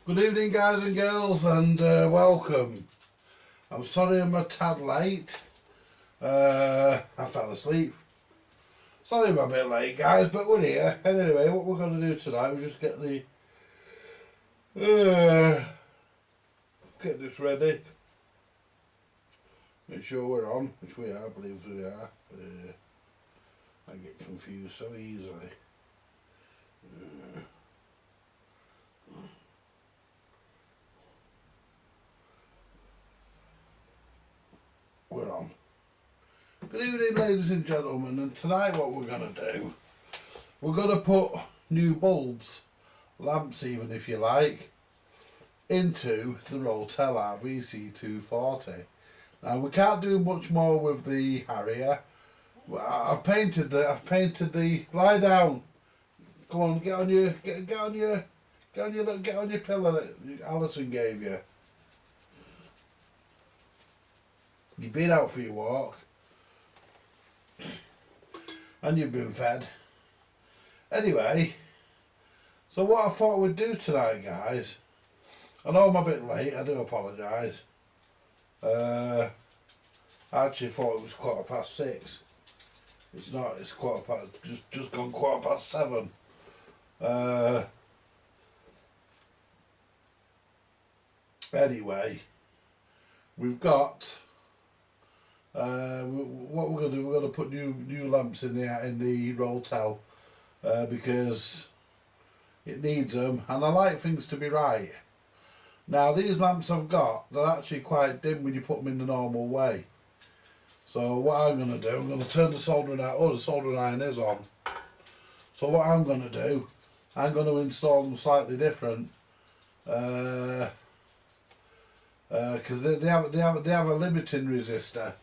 Good evening guys and girls, and welcome. I'm sorry I'm a tad late. I fell asleep. Sorry I'm a bit late guys, but we're here. Anyway, what we're going to do tonight, we just get the get this ready. Make sure we're on, which we are, I believe we are. I get confused so easily. We're on. Good evening ladies and gentlemen, and tonight what we're going to do, we're going to put new bulbs, lamps even if you like, into the Rottel RVC 240. Now we can't do much more with the Harrier. I've painted the lie down. Come on, get on your pillow that Alison gave you. You've been out for your walk and you've been fed. Anyway, so what I thought we'd do tonight guys, I know I'm a bit late, I do apologise. I actually thought it was 6:15. It's not, it's just gone 7:15. Anyway, we've got what we're going to do, we're going to put new lamps in the Rottel because it needs them, and I like things to be right. Now these lamps I've got, they're actually quite dim when you put them in the normal way. So what I'm going to do, I'm going to turn the soldering iron. Oh, the soldering iron is on. So what I'm going to do, I'm going to install them slightly different. Because they have a limiting resistor.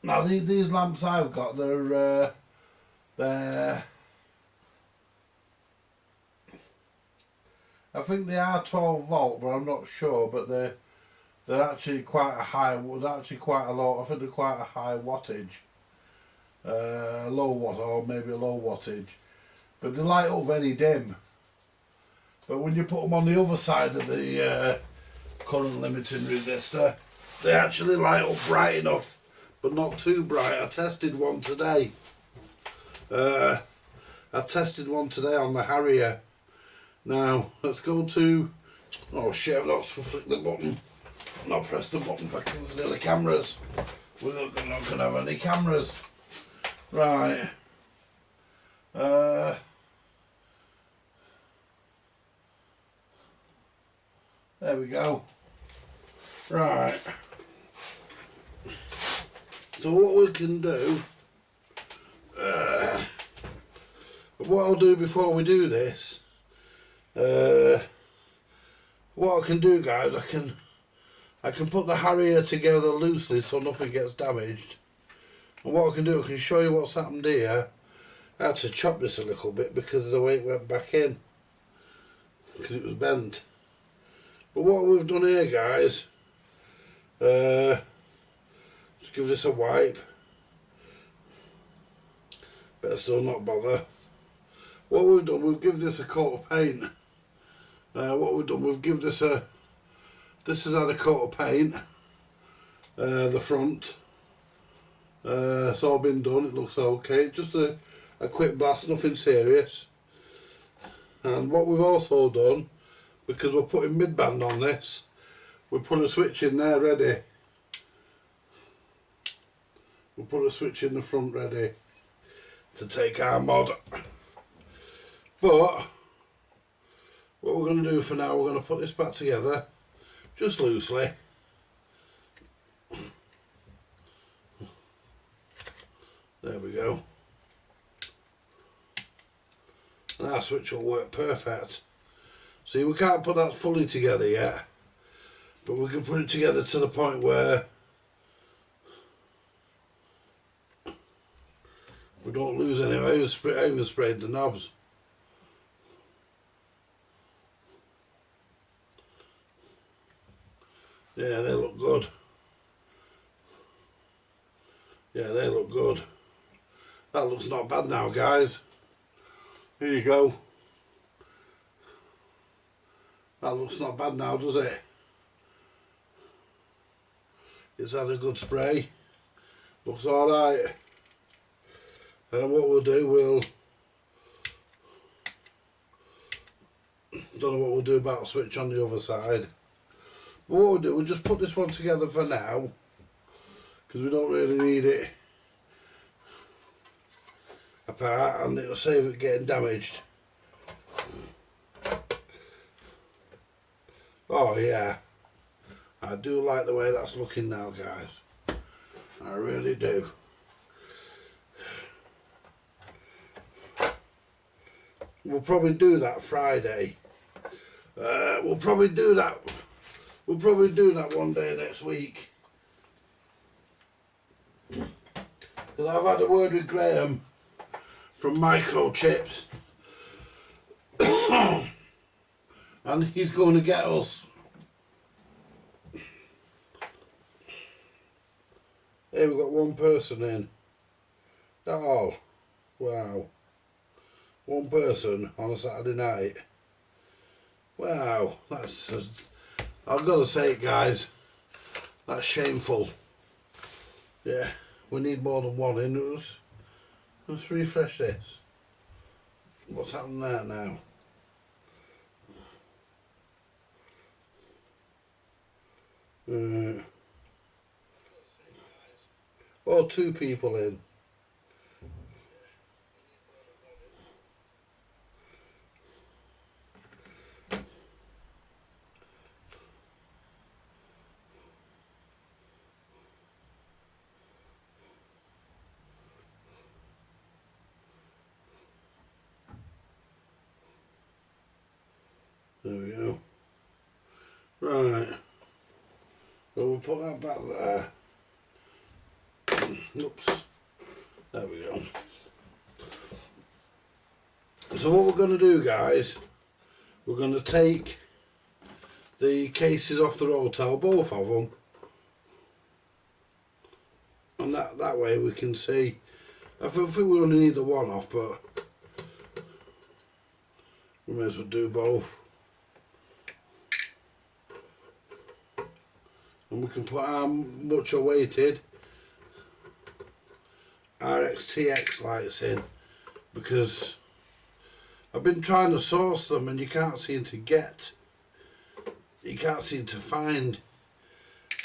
Now these lamps I've got, they're I think they are 12 volt, but I'm not sure. But they're actually quite a high. They're actually quite a low. I think they're quite a high wattage, low watt or maybe a low wattage. But they light up very dim. But when you put them on the other side of the current limiting resistor, they actually light up bright enough, but not too bright. I tested one today. On the Harrier. Now let's go to. Oh shit! I've not flicked the button. I've not pressed the button for the cameras. We're not going to have any cameras, right? There we go. Right. So what we can do, what I'll do before we do this, what I can do guys, I can put the Harrier together loosely so nothing gets damaged. And what I can do, I can show you what's happened here. I had to chop this a little bit because of the way it went back in, because it was bent. But what we've done here guys, just give this a wipe. Better still not bother. What we've done, we've given this a coat of paint. What we've done, we've given this has had a coat of paint. The front. It's all been done, it looks okay. Just a quick blast, nothing serious. And what we've also done, because we're putting mid-band on this, we put a switch in there ready. We'll put a switch in the front ready to take our mod. But what we're going to do for now, we're going to put this back together just loosely. There we go. And our switch will work perfect. See, we can't put that fully together yet, but we can put it together to the point where we don't lose any. I even sprayed the knobs. Yeah, they look good. Yeah, they look good. That looks not bad now, guys. Here you go. That looks not bad now, does it? It's had a good spray. Looks alright. And what we'll do, don't know what we'll do about the switch on the other side. But what we'll do, we'll just put this one together for now, because we don't really need it apart, and it'll save it getting damaged. Oh yeah, I do like the way that's looking now, guys. I really do. We'll probably do that Friday. We'll probably do that one day next week. Because I've had a word with Graham from Microchips. And he's going to get us. Here we've got one person in. Oh, wow. One person on a Saturday night. Wow, that's... I've got to say it, guys. That's shameful. Yeah, we need more than one in us. Let's refresh this. What's happened there now? Oh, 2 people in. There we go. Right. So we'll put that back there. Oops. There we go. So what we're going to do, guys, we're going to take the cases off the Rottel, both of them. And that way we can see. I think we only need the one off, but we may as well do both. And we can put our much awaited RXTX lights in, because I've been trying to source them and you can't seem to find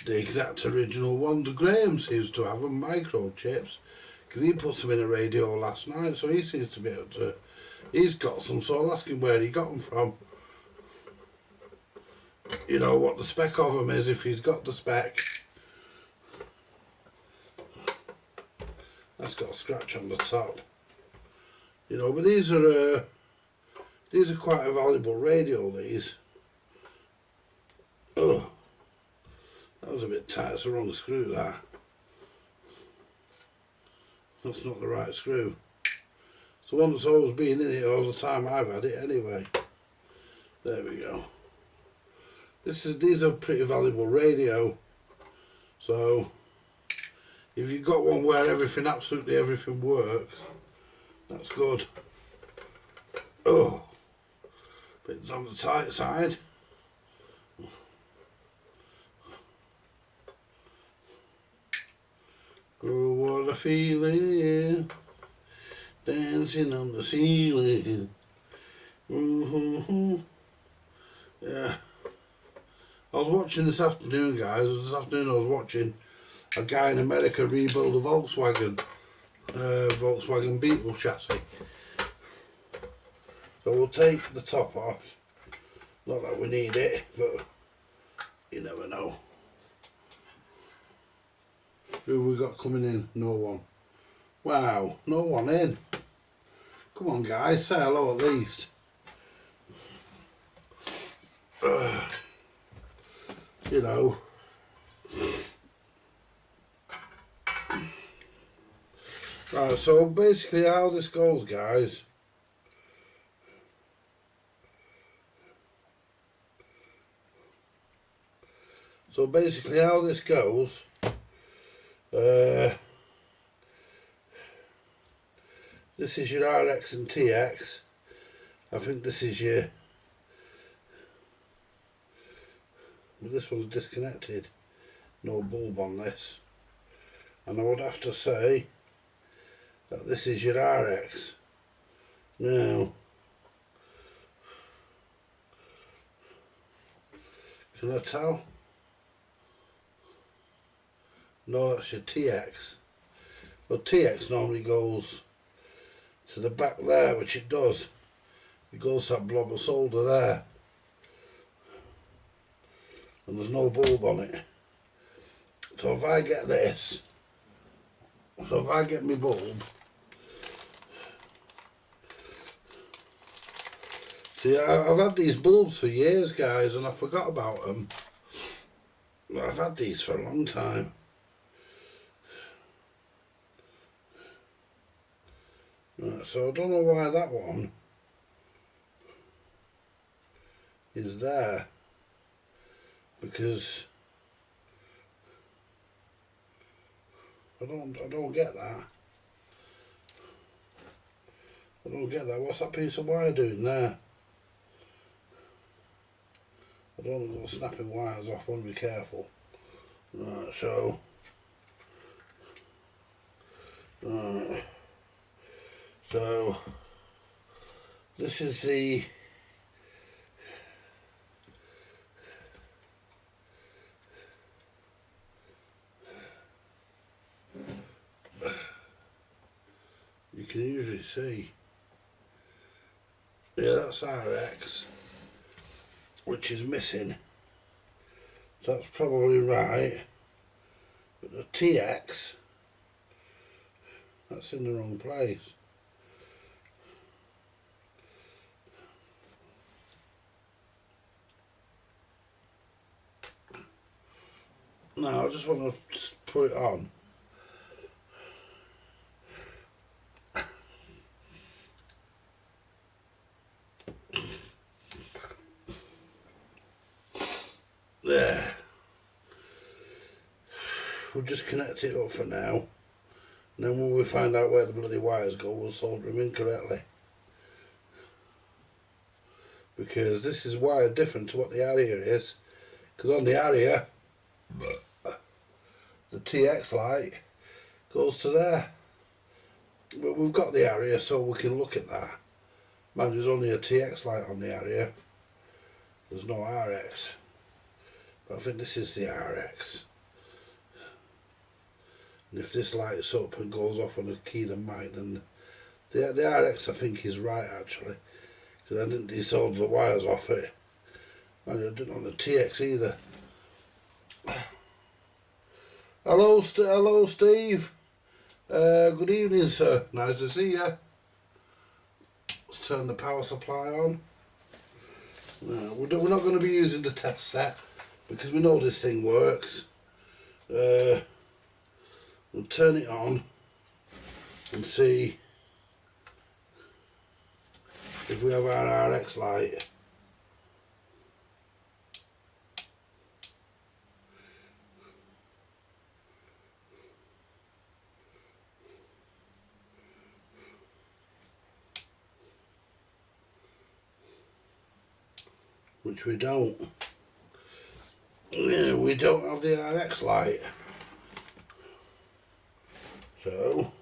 the exact original ones. Graham seems to have them, Microchips, because he put them in a radio last night, so he seems to be able to, he's got some, so I'll ask him where he got them from. You know what the spec of them is, if he's got the spec. That's got a scratch on the top. You know, but these are quite a valuable radio, these. Oh, that was a bit tight, it's the wrong screw, that. That's not the right screw. It's the one that's always been in it all the time I've had it anyway. There we go. These are pretty valuable radio, so if you've got one where absolutely everything works, that's good. Oh, but it's on the tight side. Oh, what a feeling, dancing on the ceiling. Yeah. I was watching this afternoon, guys. This afternoon I was watching a guy in America rebuild a Volkswagen Beetle chassis. So we'll take the top off. Not that we need it, but you never know. Who have we got coming in? No one. Wow, no one in. Come on, guys, say hello at least. You know. Right, so basically how this goes, guys. So basically how this goes, this is your RX and TX. I think this is your but this one's disconnected. No bulb on this. And I would have to say that this is your RX. Now, can I tell? No, that's your TX. Well, TX normally goes to the back there, which it does. It goes to that blob of solder there. And there's no bulb on it. So if I get this, so if I get my bulb, see, I've had these bulbs for years, guys, and I forgot about them. I've had these for a long time. Right, so I don't know why that one is there, because I don't get that. I don't get that. What's that piece of wire doing there? I don't want to go snapping wires off. I want to be careful. Right, so right. So this is the you can usually see, yeah, that's RX, which is missing, so that's probably right, but the TX, that's in the wrong place. Now I just want to put it on. There. We'll just connect it up for now. And then when we find out where the bloody wires go, we'll solder them in correctly. Because this is wired different to what the area is. Because on the area, the TX light goes to there. But we've got the area, so we can look at that. Man, there's only a TX light on the area. There's no RX. But I think this is the RX. And if this lights up and goes off on a key, then might, then the RX I think is right actually. Because I didn't desolder the wires off it. And I didn't on the TX either. Hello, hello Steve. Good evening, sir. Nice to see you. Let's turn the power supply on. No, we're not going to be using the test set because we know this thing works. We'll turn it on and see if we have our RX light. Which we don't. Yeah, we don't have the RX light. So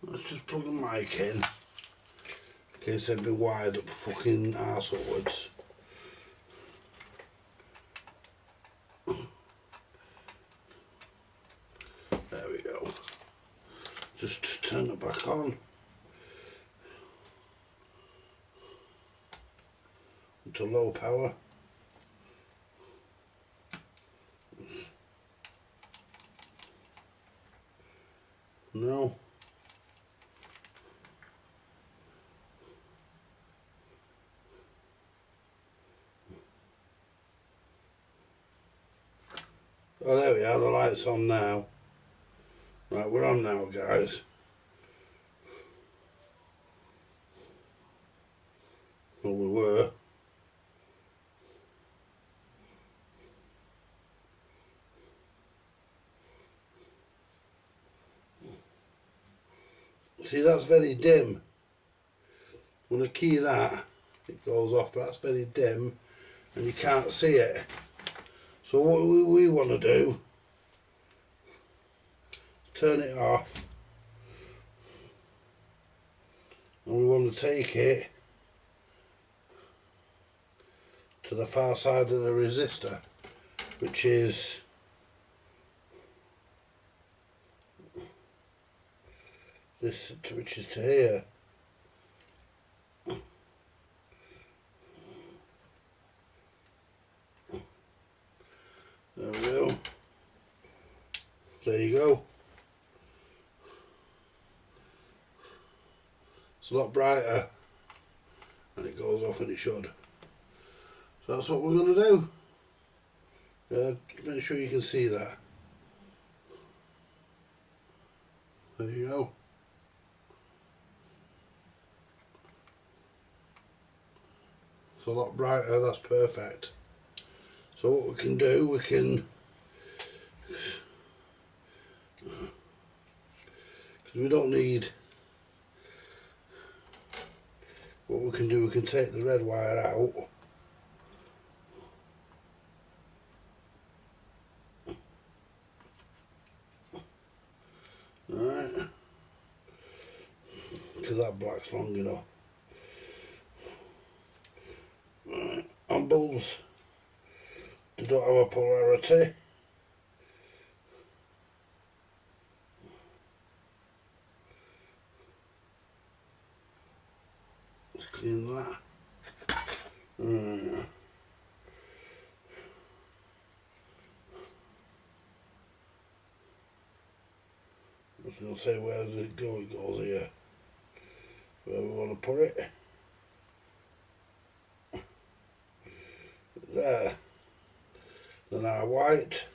let's just plug the mic in case they've been wired up fucking arse upwards. There we go. Just turn it back on. To low power. No. Oh, there we are, the light's on now. Right, we're on now, guys. Well, we were. See, that's very dim. When I key that, it goes off, but that's very dim and you can't see it. So what we want to do, turn it off, and we want to take it to the far side of the resistor, which is this, which is to here. There we go. There you go. It's a lot brighter and it goes off when it should. So that's what we're going to do. Make sure you can see that. There you go. It's a lot brighter, that's perfect. So what we can do, we can, because we don't need, what we can do, we can take the red wire out. Alright, because that black's long enough. Right. On bulbs, they don't have a polarity. Let's clean that. Right. I was going to say, where does it go? It goes here. Where we want to put it. There. Then our white.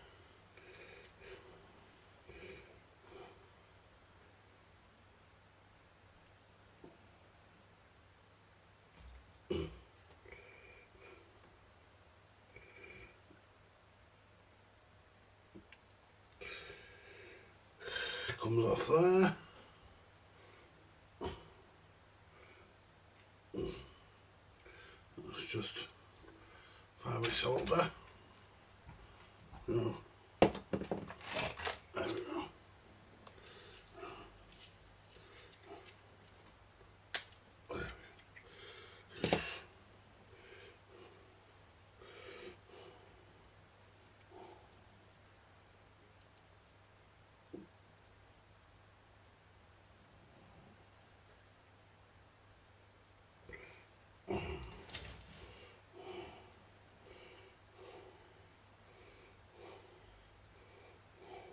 Comes off there. Let's just find my solder. No. There we go.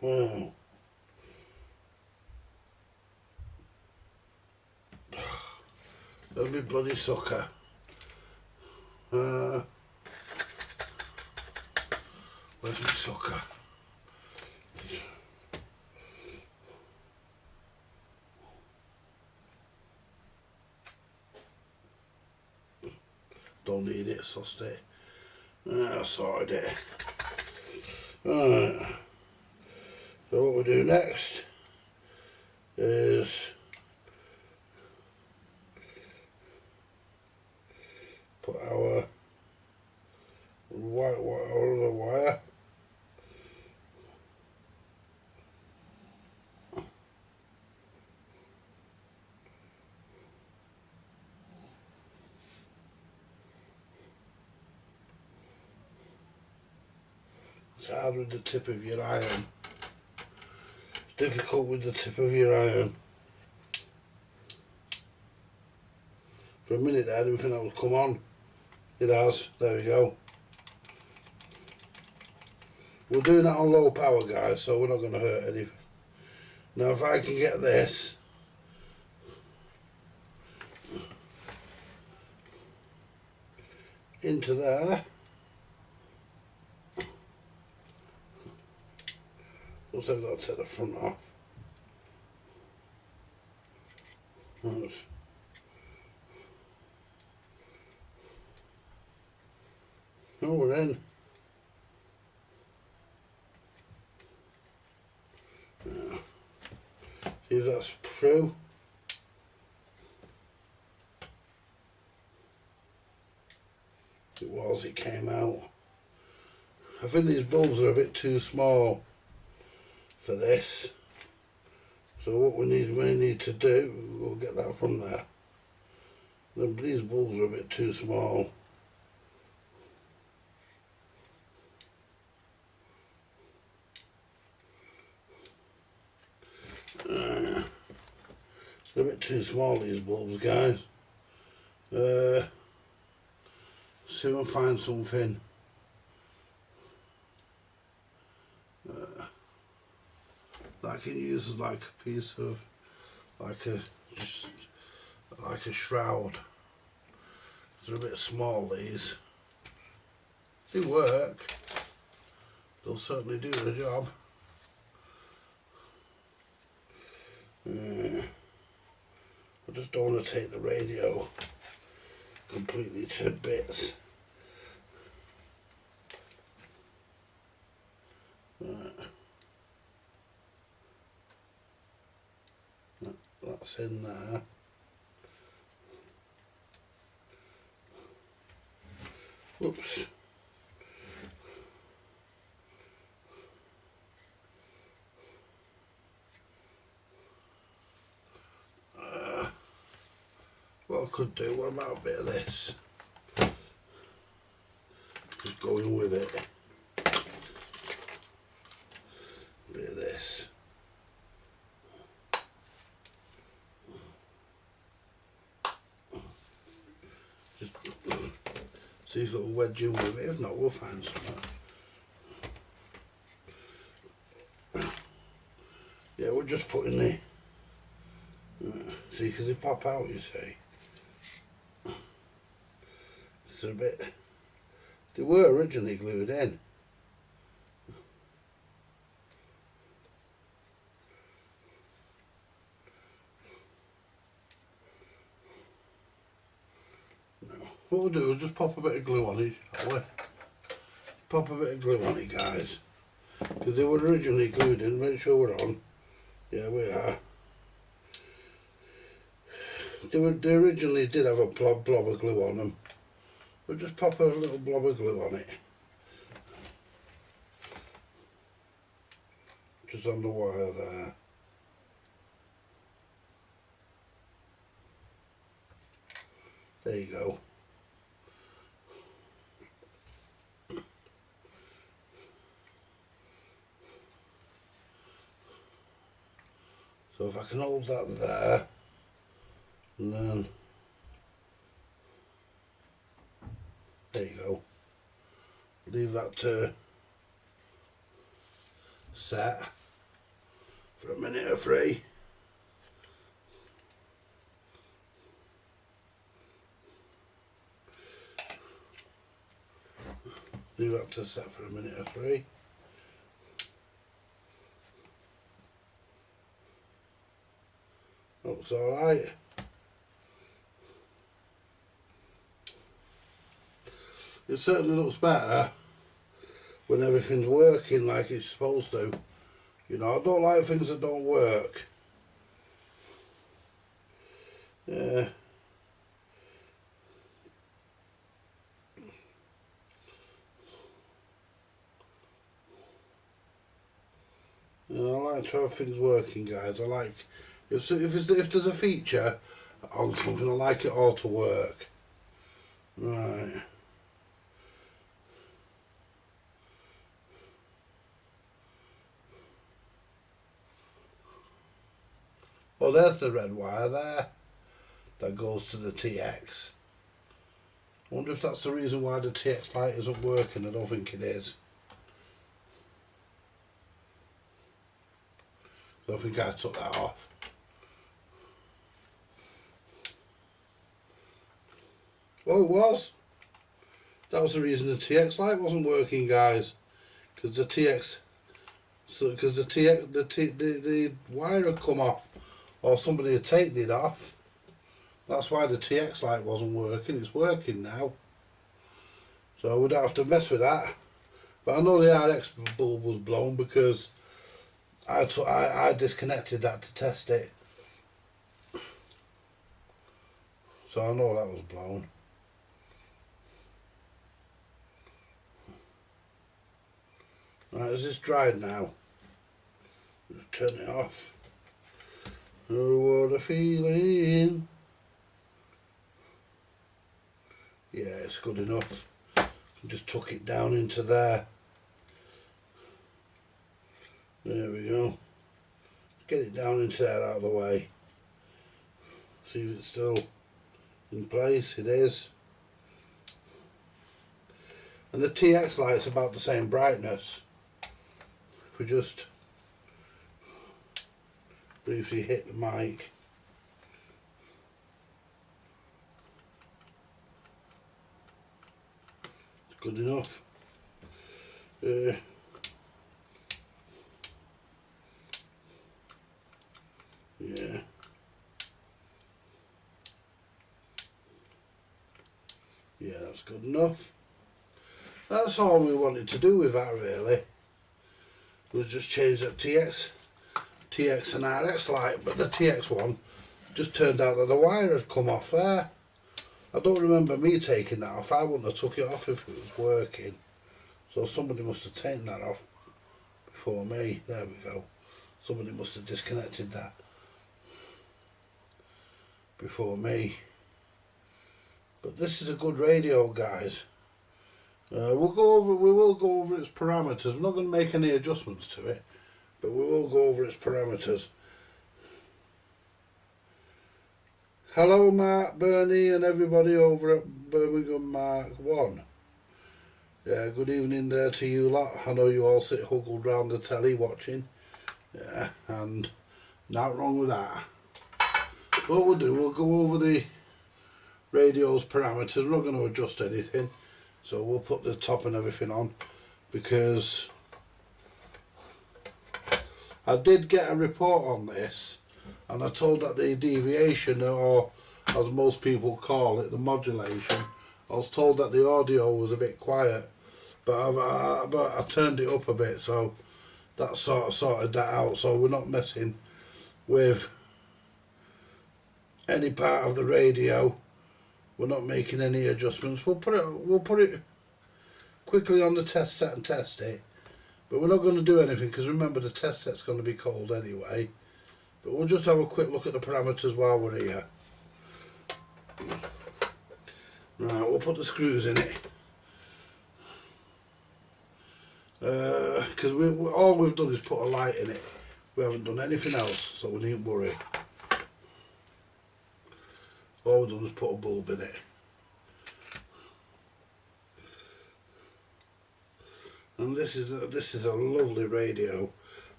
Wow. That'll be bloody sucker. Where's my sucker? Don't need it, sussed it. I sorted it. Alright. So what we do next is put our white wire on the wire. It's hard with the tip of your iron. Difficult with the tip of your iron. For a minute there I didn't think that would come on. It has, there we go. We're doing that on low power, guys, so we're not going to hurt anything. Now if I can get this into there. Also I've got to take the front off. Now we're in. Now, see if that's through. was, it came out. I think these bulbs are a bit too small for this. So what we need to do, we'll get that from there. These bulbs are a bit too small. They're a bit too small, these bulbs, guys. See if I can find something that I can use as like a piece of, just like a shroud. They're a bit small, these. They work. They'll certainly do the job. I just don't want to take the radio completely to bits. That's in there. Whoops. What I could do, what about a bit of this? Just going with it. A bit of this. Just see if it'll wedge in with it. If not, we'll find something. Yeah, we're just putting the... see, because they pop out, you see. It's a bit... They were originally glued in. No. What we'll do is just pop a bit of glue on it, shall we? Pop a bit of glue on it, guys. Because they were originally glued in. Make sure we're on. Yeah, we are. They originally did have a blob of glue on them. We'll just pop a little blob of glue on it. Just on the wire there. There you go. So if I can hold that there, and then there you go. Leave that to set for a minute or three. Leave that to set for a minute or three. Looks alright. It certainly looks better when everything's working like it's supposed to. You know, I don't like things that don't work. Yeah. You know, I like to have things working, guys. I like if there's a feature on something, I like it all to work. Right. Oh, there's the red wire there that goes to the TX. I wonder if that's the reason why the TX light isn't working. I don't think it is. I don't think I took that off. Oh, it was. That was the reason the TX light wasn't working, guys. Because the TX, because the wire had come off, or somebody had taken it off. That's why the TX light wasn't working. It's working now. So we don't have to mess with that. But I know the RX bulb was blown because I disconnected that to test it. So I know that was blown. Right, is this dried now? Just turn it off. Oh, what a feeling. Yeah, it's good enough. Just tuck it down into there. There we go. Get it down into there out of the way. See if it's still in place. It is. And the TX light's about the same brightness. If we just briefly hit the mic. It's good enough. Yeah. Yeah, that's good enough. That's all we wanted to do with that really. Was just change that TX and RX light, but the TX one just turned out that the wire had come off there. I don't remember me taking that off. I wouldn't have took it off if it was working. So somebody must have taken that off before me. There we go. Somebody must have disconnected that before me. But this is a good radio, guys. We will go over its parameters. We're not going to make any adjustments to it, but we will go over its parameters. Hello Mark, Bernie and everybody over at Birmingham Mark 1. Yeah, good evening there to you lot. I know you all sit huddled round the telly watching. Yeah, and not wrong with that. What we'll do, we'll go over the radio's parameters. We're not going to adjust anything. So we'll put the top and everything on, because I did get a report on this, and I told that the deviation, or as most people call it, the modulation, I was told that the audio was a bit quiet, but I turned it up a bit, so that sort of sorted that out. So we're not messing with any part of the radio. We're not making any adjustments. We'll put it quickly on the test set and test it, but we're not going to do anything, because remember the test set's going to be cold anyway. But we'll just have a quick look at the parameters while we're here. Right, we'll put the screws in it, because all we've done is put a light in it. We haven't done anything else, so we needn't worry. All we've done is put a bulb in it. And this is a lovely radio.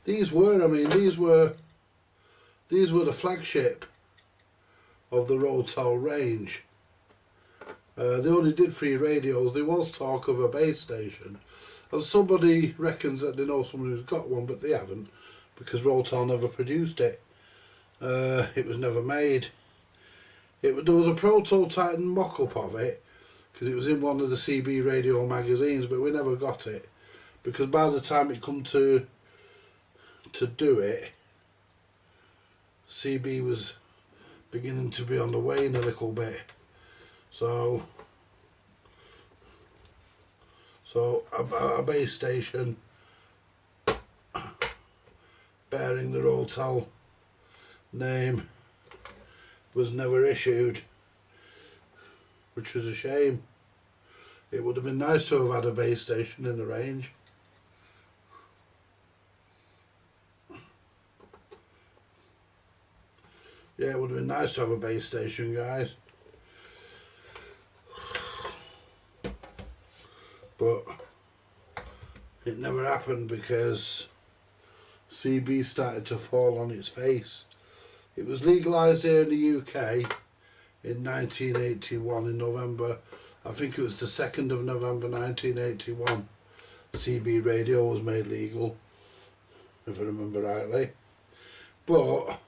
These were the flagship of the Rottel range. They only did 3 radios. There was talk of a base station, and somebody reckons that they know someone who's got one, but they haven't, because Rottel never produced it. It was never made. There was a prototype mock-up of it, because it was in one of the CB radio magazines, but we never got it, because by the time it come to do it, CB was beginning to be on the wane a little bit. So a base station bearing the Rottel name was never issued, which was a shame. It would have been nice to have had a base station in the range. Yeah, it would have been nice to have a base station, guys. But it never happened, because CB started to fall on its face. It was legalised here in the UK in 1981 in November. I think it was the 2nd of November 1981. CB radio was made legal, if I remember rightly. But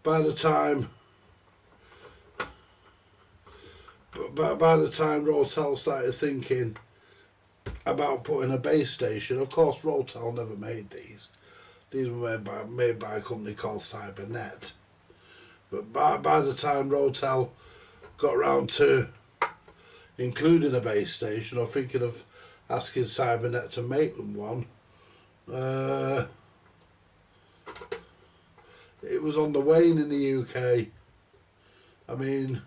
by the time Rottel started thinking about putting a base station, of course Rottel never made these. These were made by a company called Cybernet. But by the time Rottel got round to including a base station, or thinking of asking Cybernet to make them one. It was on the wane in the UK. I mean,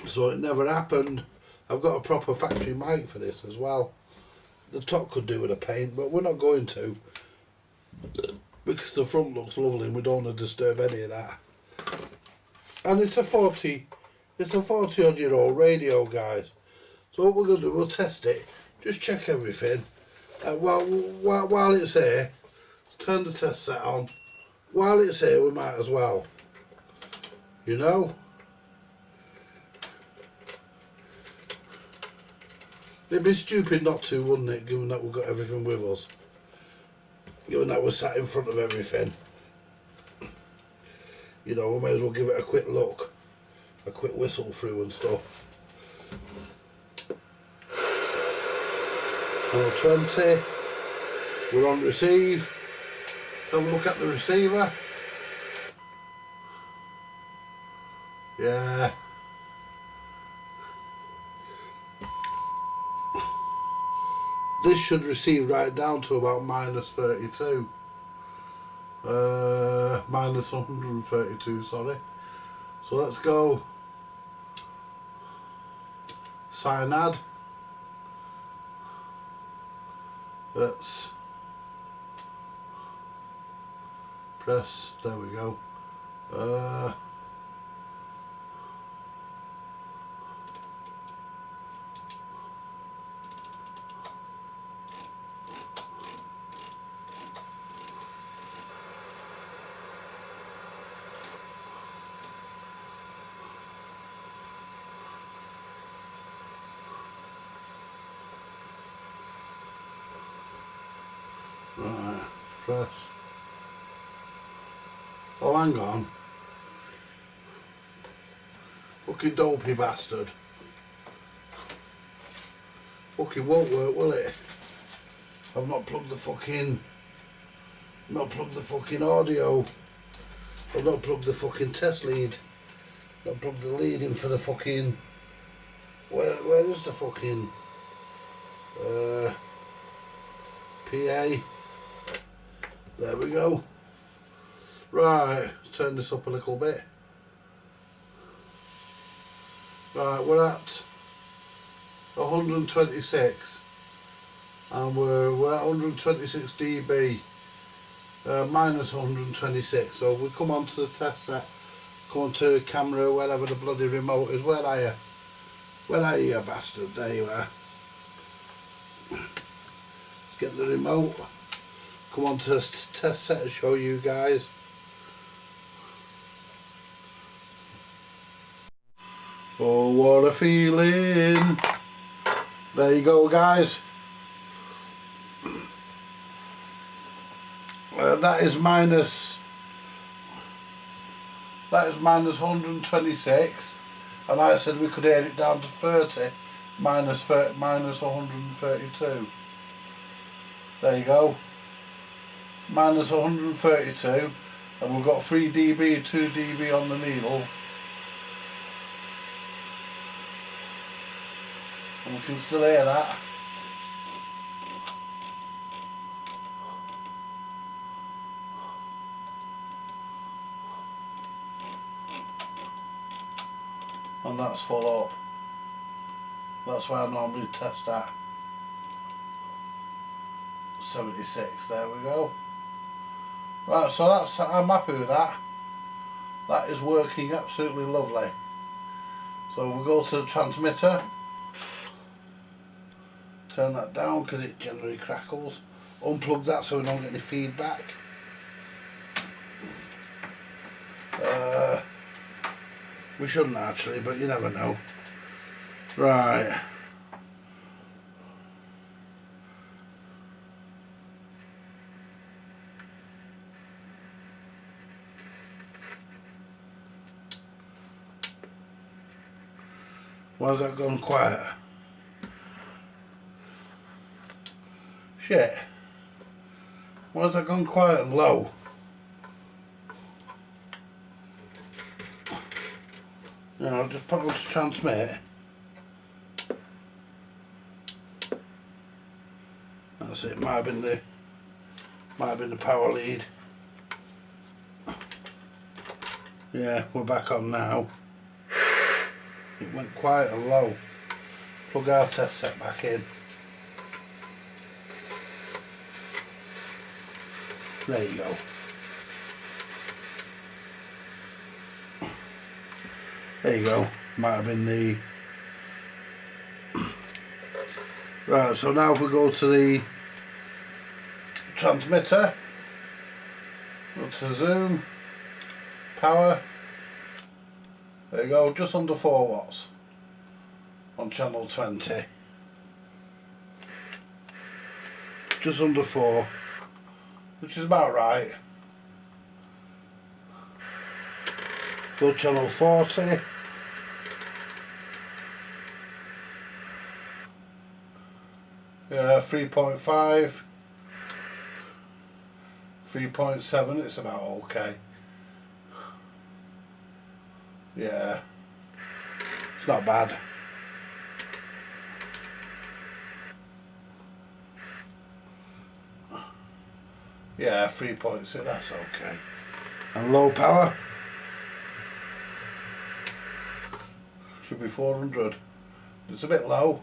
so it never happened. I've got a proper factory mic for this as well. The top could do with a paint, but we're not going to, because the front looks lovely and we don't want to disturb any of that. And it's a 40 odd year old radio, guys. So what we're going to do, we'll test it, just check everything. While it's here, turn the test set on. While it's here, we might as well, you know. It'd be stupid not to, wouldn't it, given that we've got everything with us. Given that we're sat in front of everything. You know, we may as well give it a quick look. A quick whistle through and stuff. 420. We're on receive. Let's have a look at the receiver. Yeah. This should receive right down to about minus 32. Minus 132, sorry. So let's go cyanide. Let's press, there we go. Right, press. Oh, hang on. Fucking dopey bastard. Fucking won't work, will it? I've not plugged the fucking... Not plugged the fucking audio. I've not plugged the fucking test lead. Not plugged the lead in for the fucking... Where is the fucking... PA? There we go. Right, let's turn this up a little bit. Right, we're at 126 and we're at 126 dB, minus 126. So we come on to the test set, come on to camera, wherever the bloody remote is. Where are you? Where are you, bastard? There you are. Let's get the remote. Come on to the test set and show you guys. Oh, what a feeling. There you go, guys. That is minus 126, and I said we could air it down to 30, minus 132. There you go. Minus 132, and we've got 3 dB, 2 dB on the needle. And we can still hear that. And that's full up. That's why I normally test at 76. There we go. Right, so I'm happy with that. That is working absolutely lovely. So we'll go to the transmitter. Turn that down because it generally crackles. Unplug that so we don't get any feedback. We shouldn't actually, but you never know. Right. Why's that gone quiet? Shit. Why's that gone quiet and low? You know, just put on to transmit. That's it. Might have been the power lead. Yeah, we're back on now. It went quite a low. Plug our test set back in. There you go. There you go. Might have been the... Right, so now if we go to the transmitter, go to zoom, power, there you go, just under 4 watts on channel 20. Just under 4, which is about right. Go channel 40. Yeah, 3.5, 3.7, it's about okay. Yeah, it's not bad. Yeah, 3.6, that's okay. And low power should be 400. It's a bit low.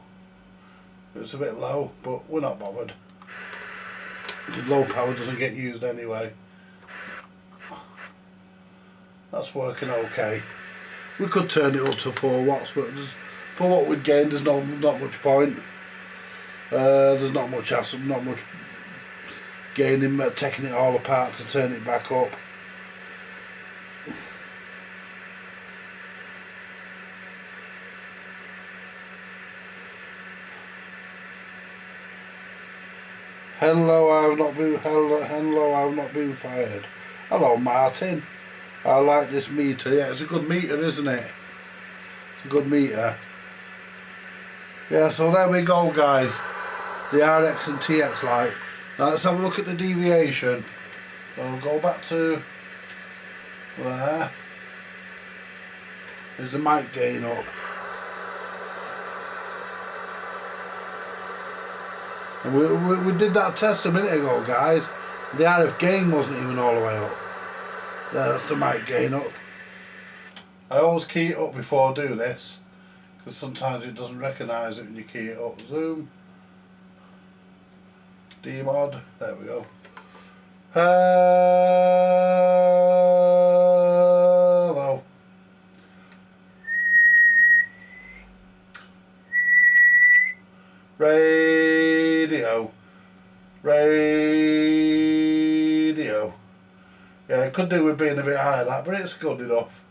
It's a bit low, but we're not bothered. The low power doesn't get used anyway. That's working okay. We could turn it up to 4 watts, but for what we'd gained, there's not much point. There's not much hassle, not much gaining, taking it all apart to turn it back up. Hello, I've not been fired. Hello, Martin. I like this meter. Yeah, it's a good meter, isn't it? It's a good meter. Yeah, so there we go, guys. The RX and TX light. Now let's have a look at the deviation. So we'll go back to there. There's the mic gain up. And we did that test a minute ago, guys. The RF gain wasn't even all the way up. That's the mic gain up. I always key it up before I do this, because sometimes it doesn't recognise it when you key it up. Zoom, demod, there we go. Hello. Radio. Yeah, it could do with being a bit higher that, but it's good enough.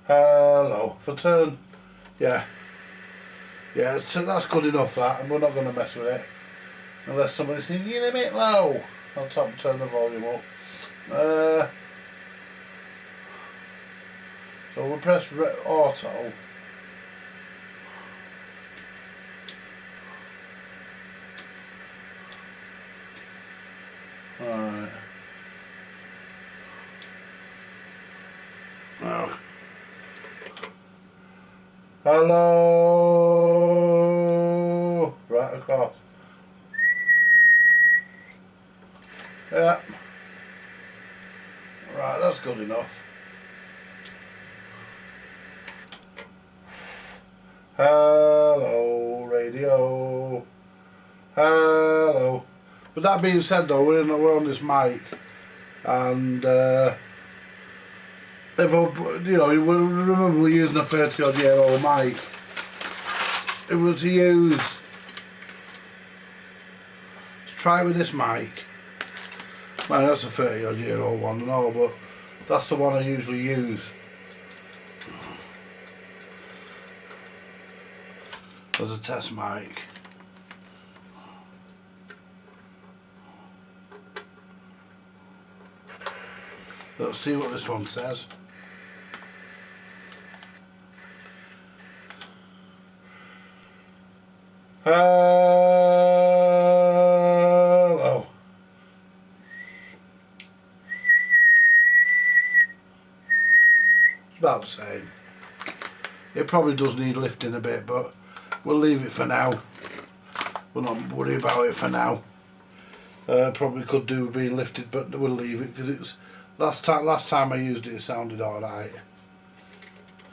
Hello. For turn, yeah, so that's good enough that, and we're not going to mess with it unless somebody's saying you're a bit low. I'll turn the volume up. So we'll press auto. Alright. Oh. Hello. Right across. Yeah. Right, that's good enough. Hello, radio. Hello. But that being said, though, we're on this mic, and if remember we're using a 30-odd-year-old mic. If we were to use, let's try with this mic. Man, that's a 30-odd-year-old one and all, but that's the one I usually use. As a test mic. Let's see what this one says. Hello. It's about the same. It probably does need lifting a bit, but we'll leave it for now. We'll not worry about it for now. Probably could do with being lifted, but we'll leave it because it's last time I used it sounded alright.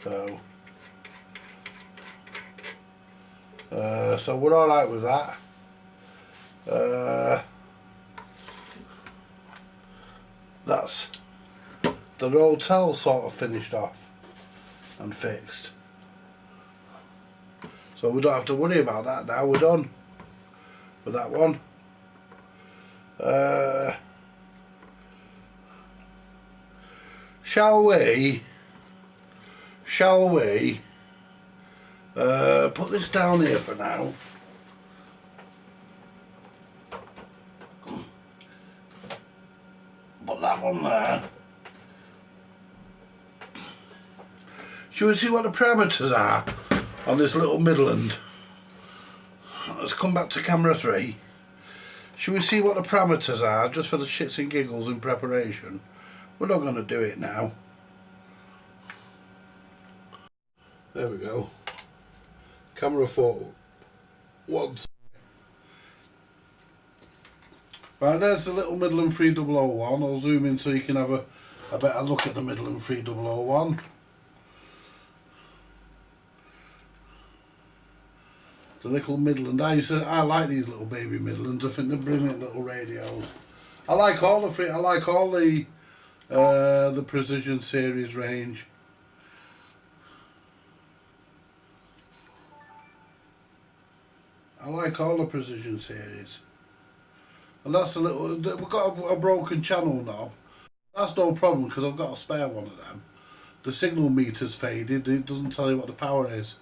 So so we're alright with that. That's the Rottel sort of finished off and fixed. So we don't have to worry about that now, we're done with that one. Shall we put this down here for now? Put that one there. Shall we see what the parameters are on this little Midland? Let's come back to camera 3. Shall we see what the parameters are, just for the shits and giggles in preparation? We're not going to do it now. There we go. Camera 4. Once. Right, there's the little Midland 3001. I'll zoom in so you can have a better look at the Midland 3001. The little Midland. I like these little baby Midlands. I think they're brilliant little radios. I like all the Precision series range. I like all the Precision series. And that's a little. We've got a broken channel knob. That's no problem because I've got a spare one of them. The signal meter's faded. It doesn't tell you what the power is.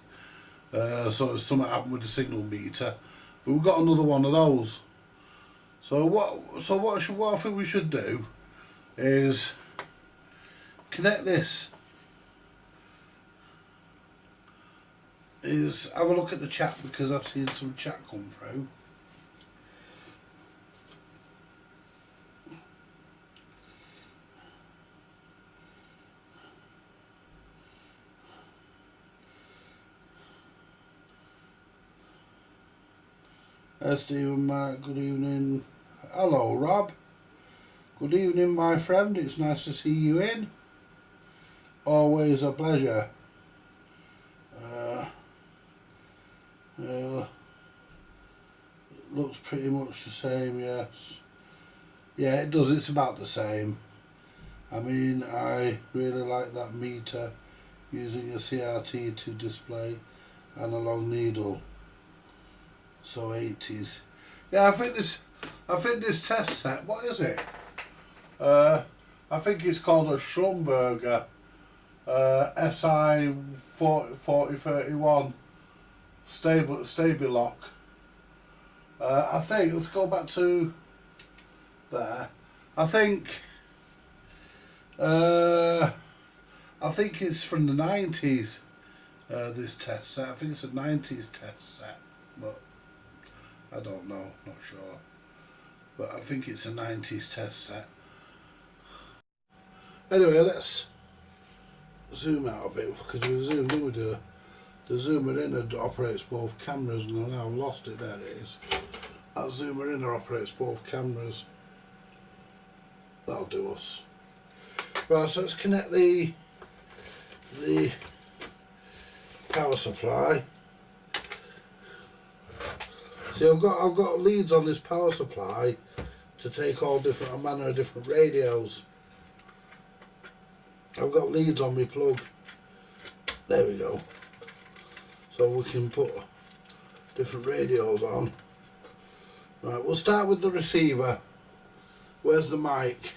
So something happened with the signal meter, but we've got another one of those. So what I think we should do is connect this. Is have a look at the chat because I've seen some chat come through. Stephen, Mark, good evening. Hello, Rob. Good evening, my friend. It's nice to see you in. Always a pleasure. Looks pretty much the same, yes. Yeah, it does. It's about the same. I mean, I really like that meter using a CRT to display analog needle. So 80s. Yeah, I think this test set, what is it? I think it's called a Schlumberger SI 4031 Stabilock. I think, let's go back to there. I think it's from the 90s, this test set. I think it's a 90s test set, but I don't know, not sure. But I think it's a 90s test set. Anyway, let's zoom out a bit because we zoomed in with the zoomer in that operates both cameras, and now I've lost it. There it is. That zoomer in operates both cameras. That'll do us. Right, so let's connect the power supply. See, I've got leads on this power supply to take all a manner of different radios. I've got leads on my plug. There we go. So we can put different radios on. Right, we'll start with the receiver. Where's the mic?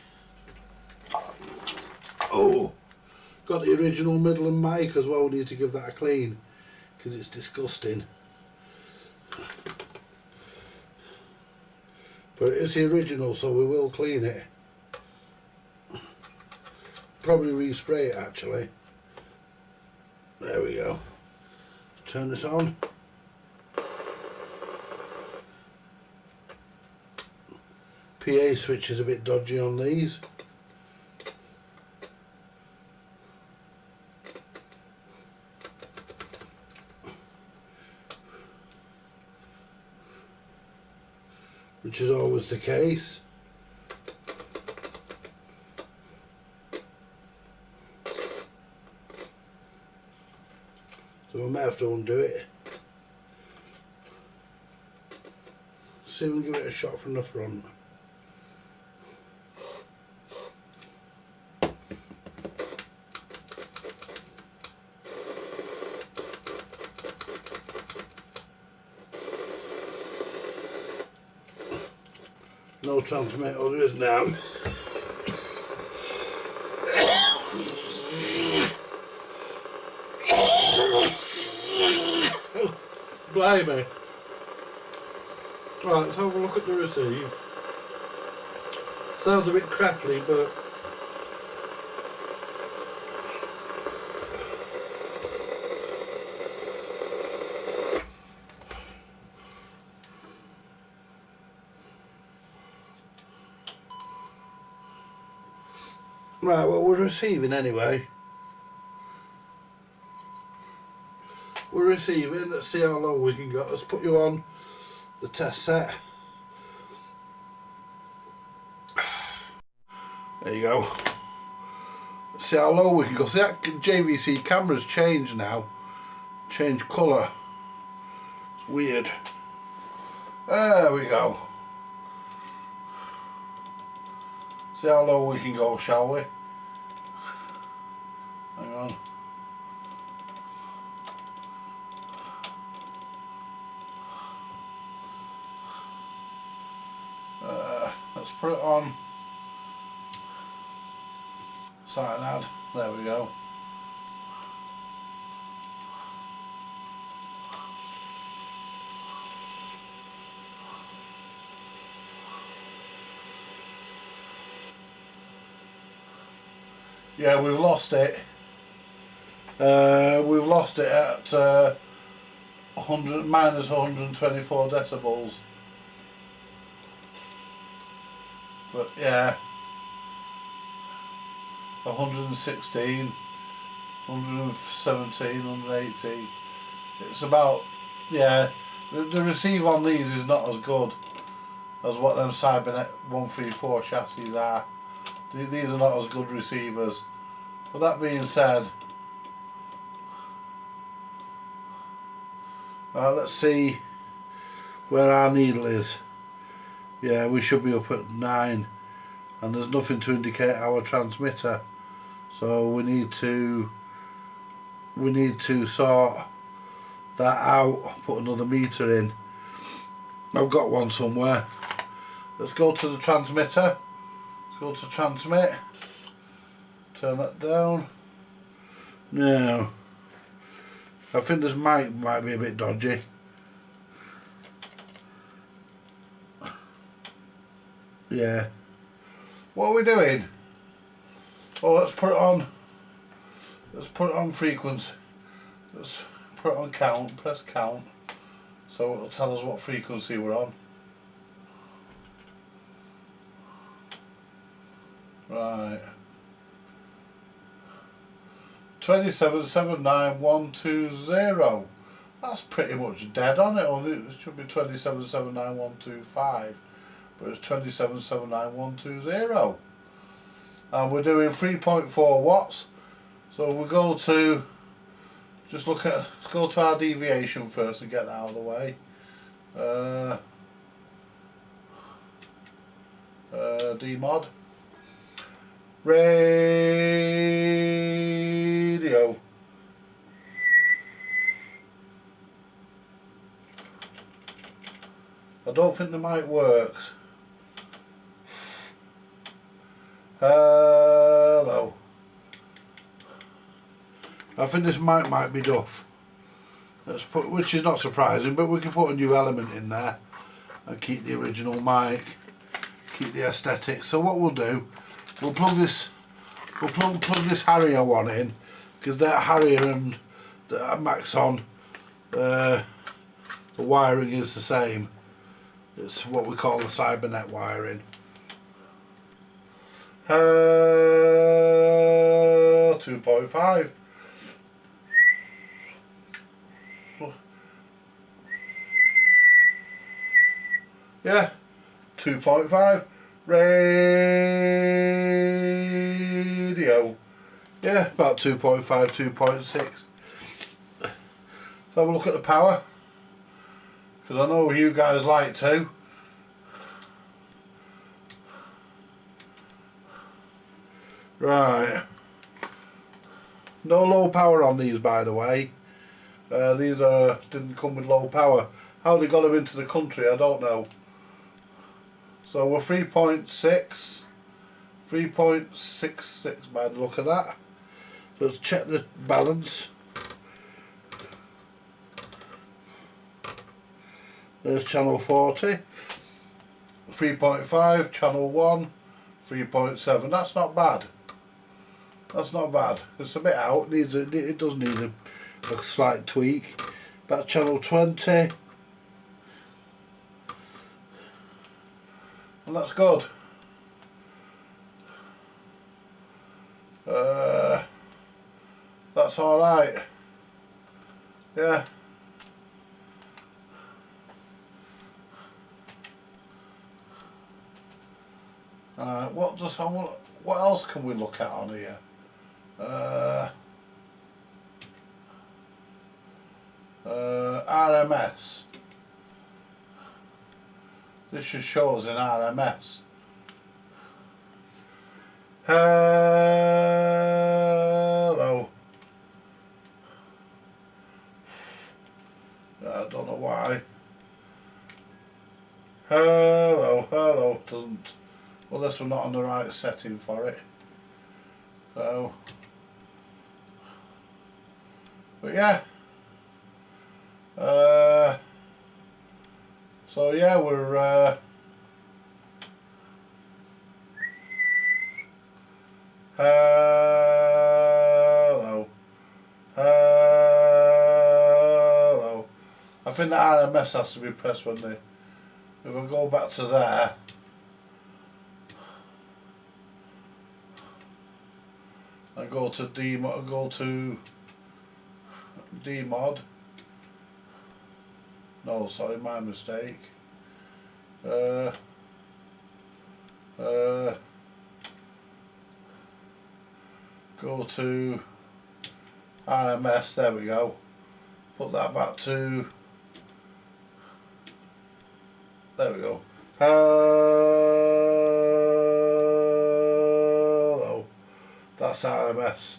Oh, got the original Midland mic as well. We need to give that a clean because it's disgusting. But it is the original, so we will clean it. Probably respray it actually. There we go. Turn this on. PA switch is a bit dodgy on these. which is always the case. So we may have to undo it. See if we can give it a shot from the front. No transmitter, there is now. Blimey. Right, let's have a look at the receive. Sounds a bit crackly, but right, well, we're receiving anyway. We're receiving, let's see how low we can go. Let's put you on the test set. There you go. Let's see how low we can go. See, that JVC camera's changed now. Changed colour. It's weird. There we go. See how low we can go, shall we? Hang on. Let's put it on Cyanide. There we go. Yeah, we've lost it. We've lost it at 100 minus 124 decibels. But yeah, 116, 117, 180. It's about, yeah, the receive on these is not as good as what them Cybernet 134 chassis are. These are not as good receivers. But that being said, let's see where our needle is. Yeah, we should be up at 9, and there's nothing to indicate our transmitter, so we need to sort that out, put another meter in. I've got one somewhere. Let's go to the transmitter. Let's go to transmit. Turn that down. Now, I think this mic might be a bit dodgy. Yeah. What are we doing? Oh, let's put it on. Let's put it on frequency. Let's put it on count. Press count. So it'll tell us what frequency we're on. Right. 27,79120. That's pretty much dead on it. Only it should be 27,79125. But it's 27,79120, and we're doing 3.4 watts. So we'll go to, just look at, let's go to our deviation first and get that out of the way. Demod. Radio. I don't think the mic works. Hello. I think this mic might be duff. Let's put, which is not surprising, but we can put a new element in there and keep the original mic, keep the aesthetic. So what we'll do, we'll plug this Harrier one in, because that Harrier and the Maxon, the wiring is the same. It's what we call the Cybernet wiring. 2.5. Yeah, 2.5 radio. Yeah, about 2.5, 2.6. Let's have a look at the power, because I know you guys like to. Right. No low power on these, by the way. These didn't come with low power. How they got them into the country, I don't know. So we're 3.66 by the look of that. Let's check the balance. There's channel 40. 3.5, channel 1, 3.7. That's not bad. That's not bad. It's a bit out. It does need a slight tweak. That's channel 20. And that's good. That's alright. Yeah. What else can we look at on here? RMS. This just shows in RMS. Hello. I don't know why. Hello. Doesn't. Well, this we're not on the right setting for it. So. But yeah. So yeah, we're hello. I think the RMS has to be pressed when they. If I go back to there. I go to D-mod. No, sorry, my mistake. Go to RMS, there we go. Put that back to, there we go. Hello. That's RMS.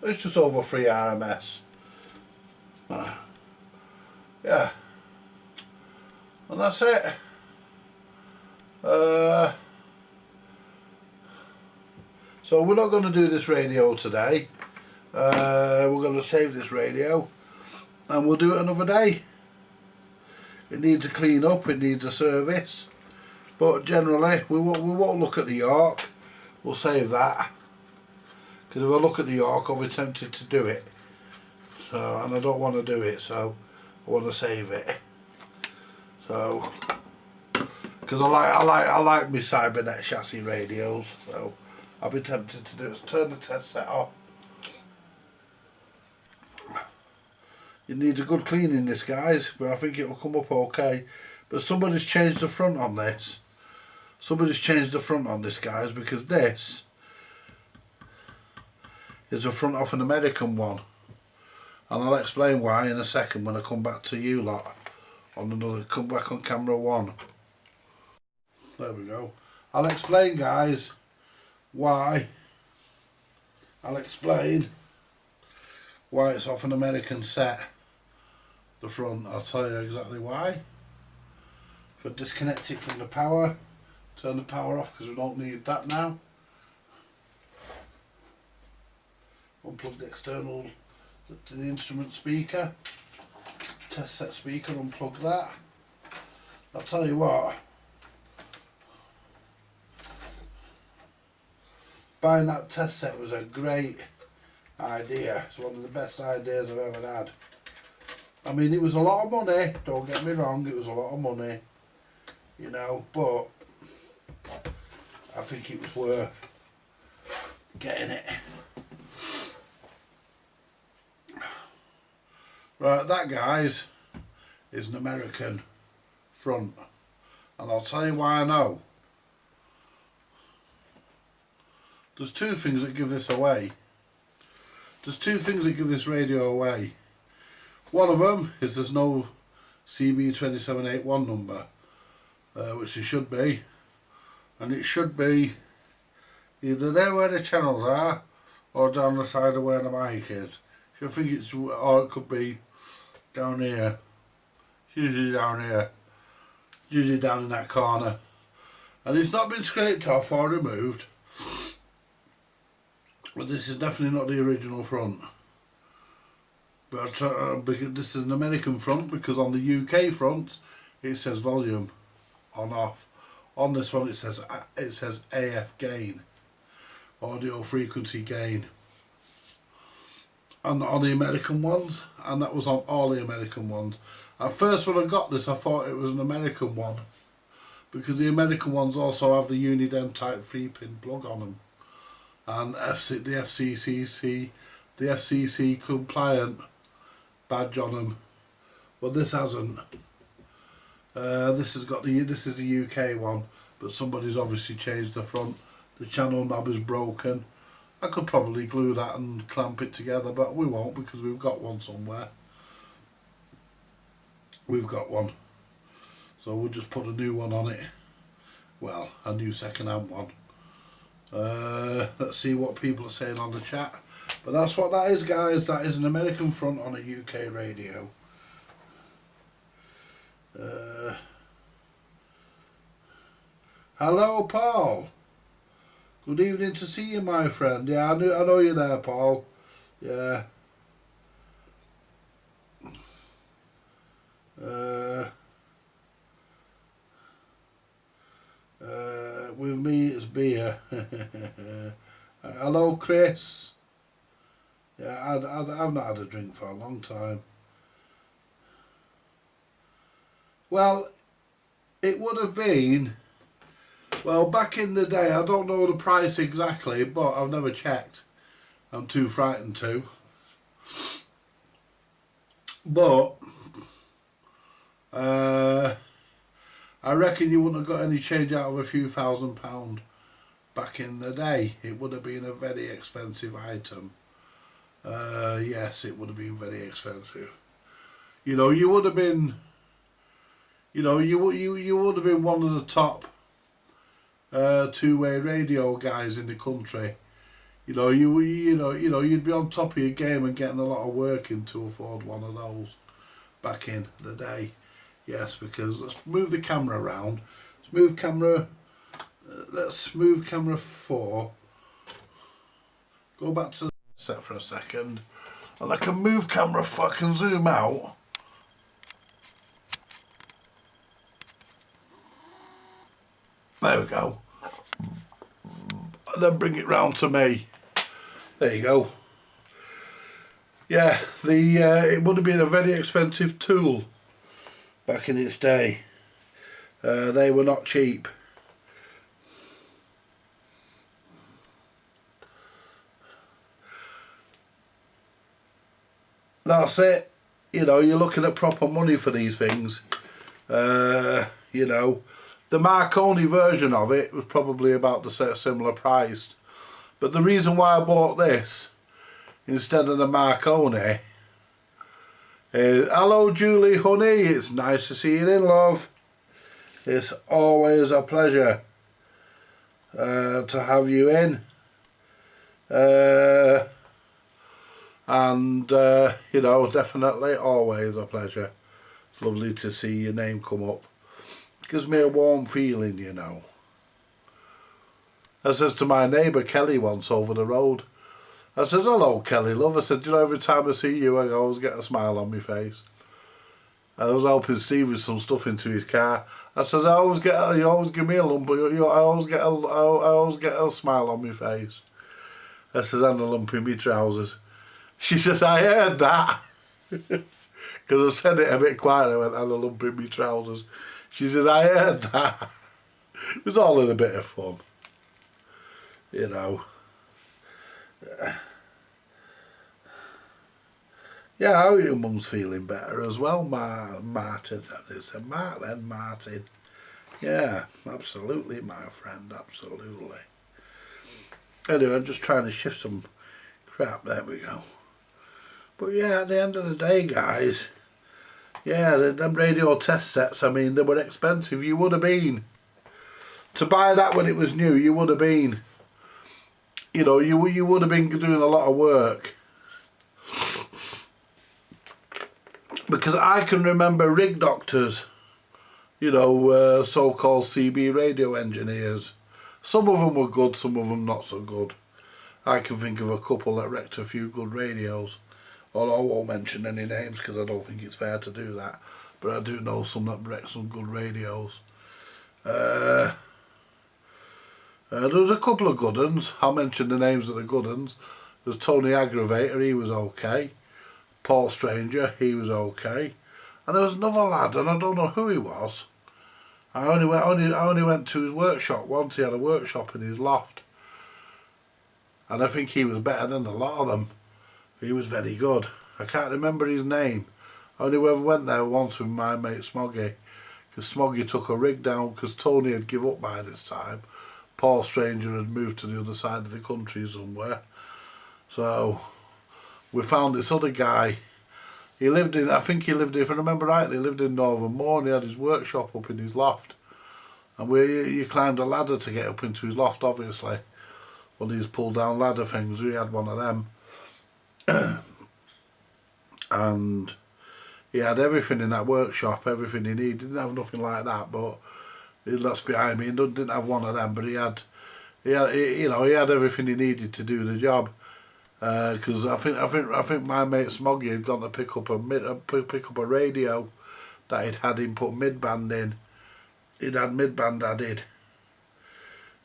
It's just over 3 RMS. Yeah. And that's it. So we're not going to do this radio today. We're going to save this radio and we'll do it another day. It needs a clean up, it needs a service. But generally we won't look at the York. We'll save that. Because if I look at the York, I'll be tempted to do it. So, and I don't want to do it, so I want to save it. So, because I like my Cybernet chassis radios, so I'll be tempted to do it. Let's turn the test set off. It needs a good cleaning, this, guys, but I think it'll come up okay. But somebody's changed the front on this. Somebody's changed the front on this, guys, because this is the front off an American one, and I'll explain why in a second when I come back to you lot on another. Come back on camera 1. There we go. I'll explain, guys, why. I'll explain why it's off an American set. The front. I'll tell you exactly why. If I disconnect it from the power, turn the power off because we don't need that now. Unplug the external, the instrument speaker, test set speaker, unplug that. I'll tell you what, buying that test set was a great idea. It's one of the best ideas I've ever had. I mean, it was a lot of money, don't get me wrong, it was a lot of money, you know, but I think it was worth getting it. Right, that, guys, is an American front. And I'll tell you why I know. There's two things that give this away. There's two things that give this radio away. One of them is there's no CB2781 number, which it should be. And it should be either there where the channels are, or down the side of where the mic is. So I think it's, or it could be down here. It's usually down here. Usually down in that corner. And it's not been scraped off or removed. But this is definitely not the original front. But because this is an American front, because on the UK front it says volume on off. On this one it says AF gain, audio frequency gain. And on the American ones, and that was on all the American ones. At first when I got this I thought it was an American one, because the American ones also have the Uniden type 3-pin plug on them. And the FCC compliant badge on them, but this hasn't. This is the UK one, but somebody's obviously changed the front. The channel knob is broken. I could probably glue that and clamp it together, but we won't, because we've got one somewhere. We've got one, so we'll just put a new one on it. Well, a new second-hand one. Let's see what people are saying on the chat. But that's what that is, guys. That is an American front on a UK radio. Hello, Paul. Good evening to see you, my friend. Yeah, I know you're there, Paul. Yeah. With me it's beer. Hello, Chris. Yeah, I've not had a drink for a long time. Well, it would have been, well, back in the day, I don't know the price exactly, but I've never checked. I'm too frightened to. But I reckon you wouldn't have got any change out of a few £1,000 back in the day. It would have been a very expensive item. Yes, it would have been very expensive. You know, you would have been, you know, you would have been one of the top two-way radio guys in the country. You know, you'd be on top of your game and getting a lot of work in to afford one of those back in the day. Yes, because let's move the camera around. Let's move camera 4. Go back to the set for a second. And I can move camera 4, I can zoom out. There we go. And then bring it round to me. There you go. Yeah, it would have been a very expensive tool back in its day. They were not cheap. That's it. You know, you're looking at proper money for these things. You know, the Marconi version of it was probably about the similar price. But the reason why I bought this instead of the Marconi is, hello Julie honey, it's nice to see you in, love. It's always a pleasure to have you in. And you know, definitely always a pleasure. It's lovely to see your name come up. It gives me a warm feeling, you know. I says to my neighbour Kelly once over the road, I says, hello Kelly love. I said, you know, every time I see you I always get a smile on my face. I was helping Steve with some stuff into his car. I says, you always give me a lump, I always get a smile on my face. I says, and a lump in my trousers. She says, I heard that. Because I said it a bit quiet, I went, and a lump in my trousers. She says, I heard that. It was all in a bit of fun. You know. Yeah, I hope your mum's feeling better as well, Martin. They said Mark then, Martin. Yeah, absolutely, my friend, absolutely. Anyway, I'm just trying to shift some crap. There we go. But yeah, at the end of the day, guys, yeah, them radio test sets, I mean, they were expensive. You would have been. To buy that when it was new, you would have been. You know, you would have been doing a lot of work. Because I can remember rig doctors, you know, so-called CB radio engineers. Some of them were good, some of them not so good. I can think of a couple that wrecked a few good radios. Although I won't mention any names because I don't think it's fair to do that. But I do know some that wrecked some good radios. There was a couple of good ones. I'll mention the names of the good ones. There's Tony Aggravator, he was okay. Paul Stranger, he was okay. And there was another lad, and I don't know who he was. I only went to his workshop once. He had a workshop in his loft. And I think he was better than a lot of them. He was very good. I can't remember his name. I only ever went there once with my mate Smoggy. Because Smoggy took a rig down because Tony had given up by this time. Paul Stranger had moved to the other side of the country somewhere. So we found this other guy. He lived in, I think he lived, if I remember rightly, he lived in Northern Moor and he had his workshop up in his loft. And you climbed a ladder to get up into his loft, obviously. One of these pull-down ladder things, he had one of them. And he had everything in that workshop, everything he needed. He didn't have nothing like that, but that's behind me. He didn't have one of them, but he had everything he needed to do the job. Because I think my mate Smoggy had gone to pick up a radio that he'd had him put mid-band in. He'd had mid-band added,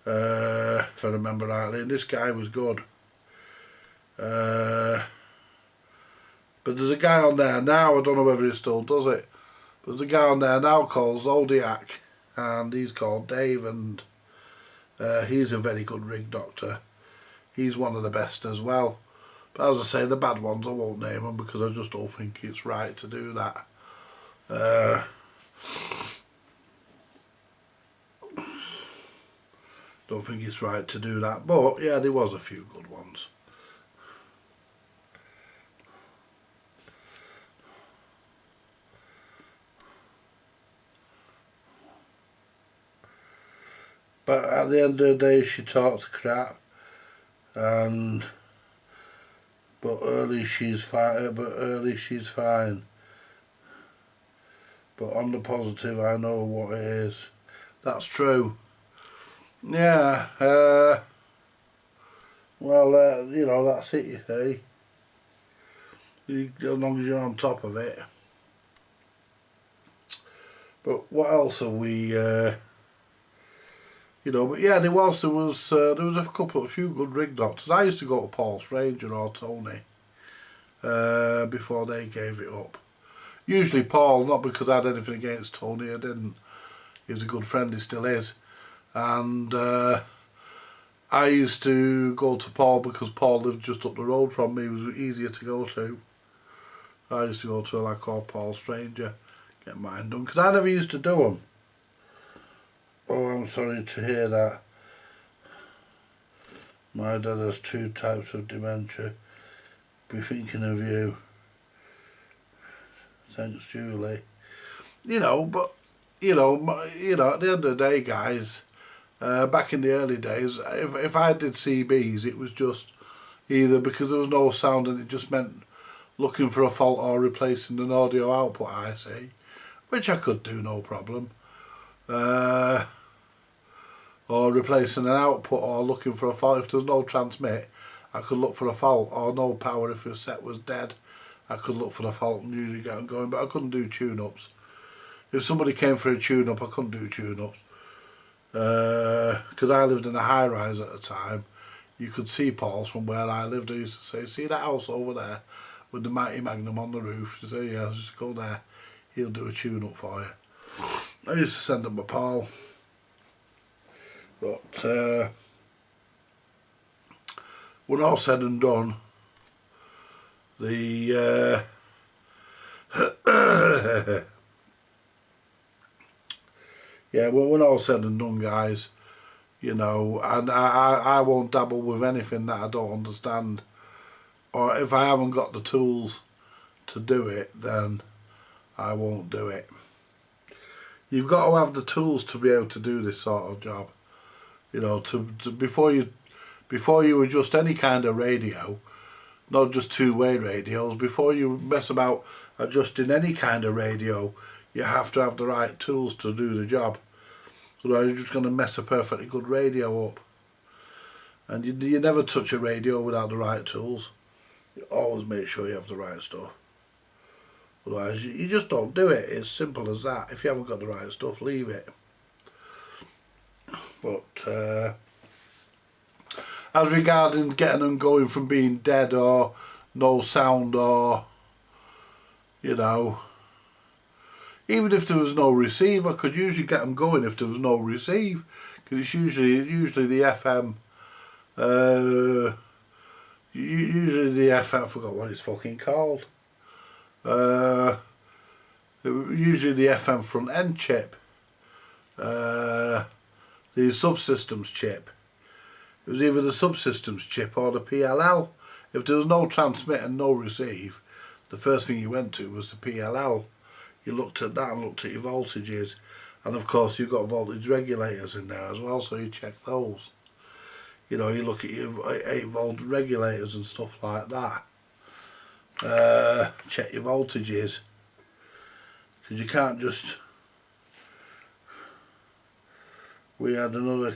if I remember rightly, and this guy was good. But there's a guy on there now, I don't know whether he still does it, but there's a guy on there now called Zodiac, and he's called Dave, and he's a very good rig doctor. He's one of the best as well. But as I say, the bad ones I won't name them because I just don't think it's right to do that. Don't think it's right to do that. But yeah, there was a few good ones. But at the end of the day, she talks crap, but early she's fine. But on the positive, I know what it is. That's true. Yeah. Well, you know, that's it. You see, as long as you're on top of it. But what else are we? You know, but yeah, there was a few good rig doctors. I used to go to Paul Stranger or Tony before they gave it up. Usually Paul, not because I had anything against Tony, I didn't. He was a good friend, he still is. And I used to go to Paul because Paul lived just up the road from me. It was easier to go to. I used to go to a lad called Paul Stranger, get mine done, because I never used to do them. Oh, I'm sorry to hear that. My dad has 2 types of dementia. Be thinking of you. Thanks, Julie. You know, but at the end of the day, guys, back in the early days, if I did CBs, it was just either because there was no sound and it just meant looking for a fault or replacing an audio output IC, which I could do no problem. Or replacing an output or looking for a fault. If there's no transmit, I could look for a fault, or no power if the set was dead. I could look for the fault and usually get them going, but I couldn't do tune-ups. If somebody came for a tune-up, I couldn't do tune-ups. Because I lived in a high-rise at the time. You could see Paul's from where I lived. I used to say, see that house over there with the Mighty Magnum on the roof? You say, yeah, just go there. He'll do a tune-up for you. I used to send them a Paul. But when all said and done, the Yeah, well, when all said and done, guys, you know, and I won't dabble with anything that I don't understand, or if I haven't got the tools to do it, then I won't do it. You've got to have the tools to be able to do this sort of job. You know, to before you adjust any kind of radio, not just two-way radios, before you mess about adjusting any kind of radio, you have to have the right tools to do the job. Otherwise you're just going to mess a perfectly good radio up. And you never touch a radio without the right tools. You always make sure you have the right stuff. Otherwise you just don't do it. It's simple as that. If you haven't got the right stuff, leave it. But as regarding getting them going from being dead or no sound, or, you know, even if there was no receive, I could usually get them going if there was no receive, because it's usually the FM. Usually the FM. I forgot what it's fucking called. Usually the FM front end chip. The subsystems chip. It was either the subsystems chip or the PLL. If there was no transmit and no receive, the first thing you went to was the PLL. You looked at that and looked at your voltages, and of course you've got voltage regulators in there as well, so you check those. You know, you look at your 8-volt regulators and stuff like that. Check your voltages, because you can't just. We had another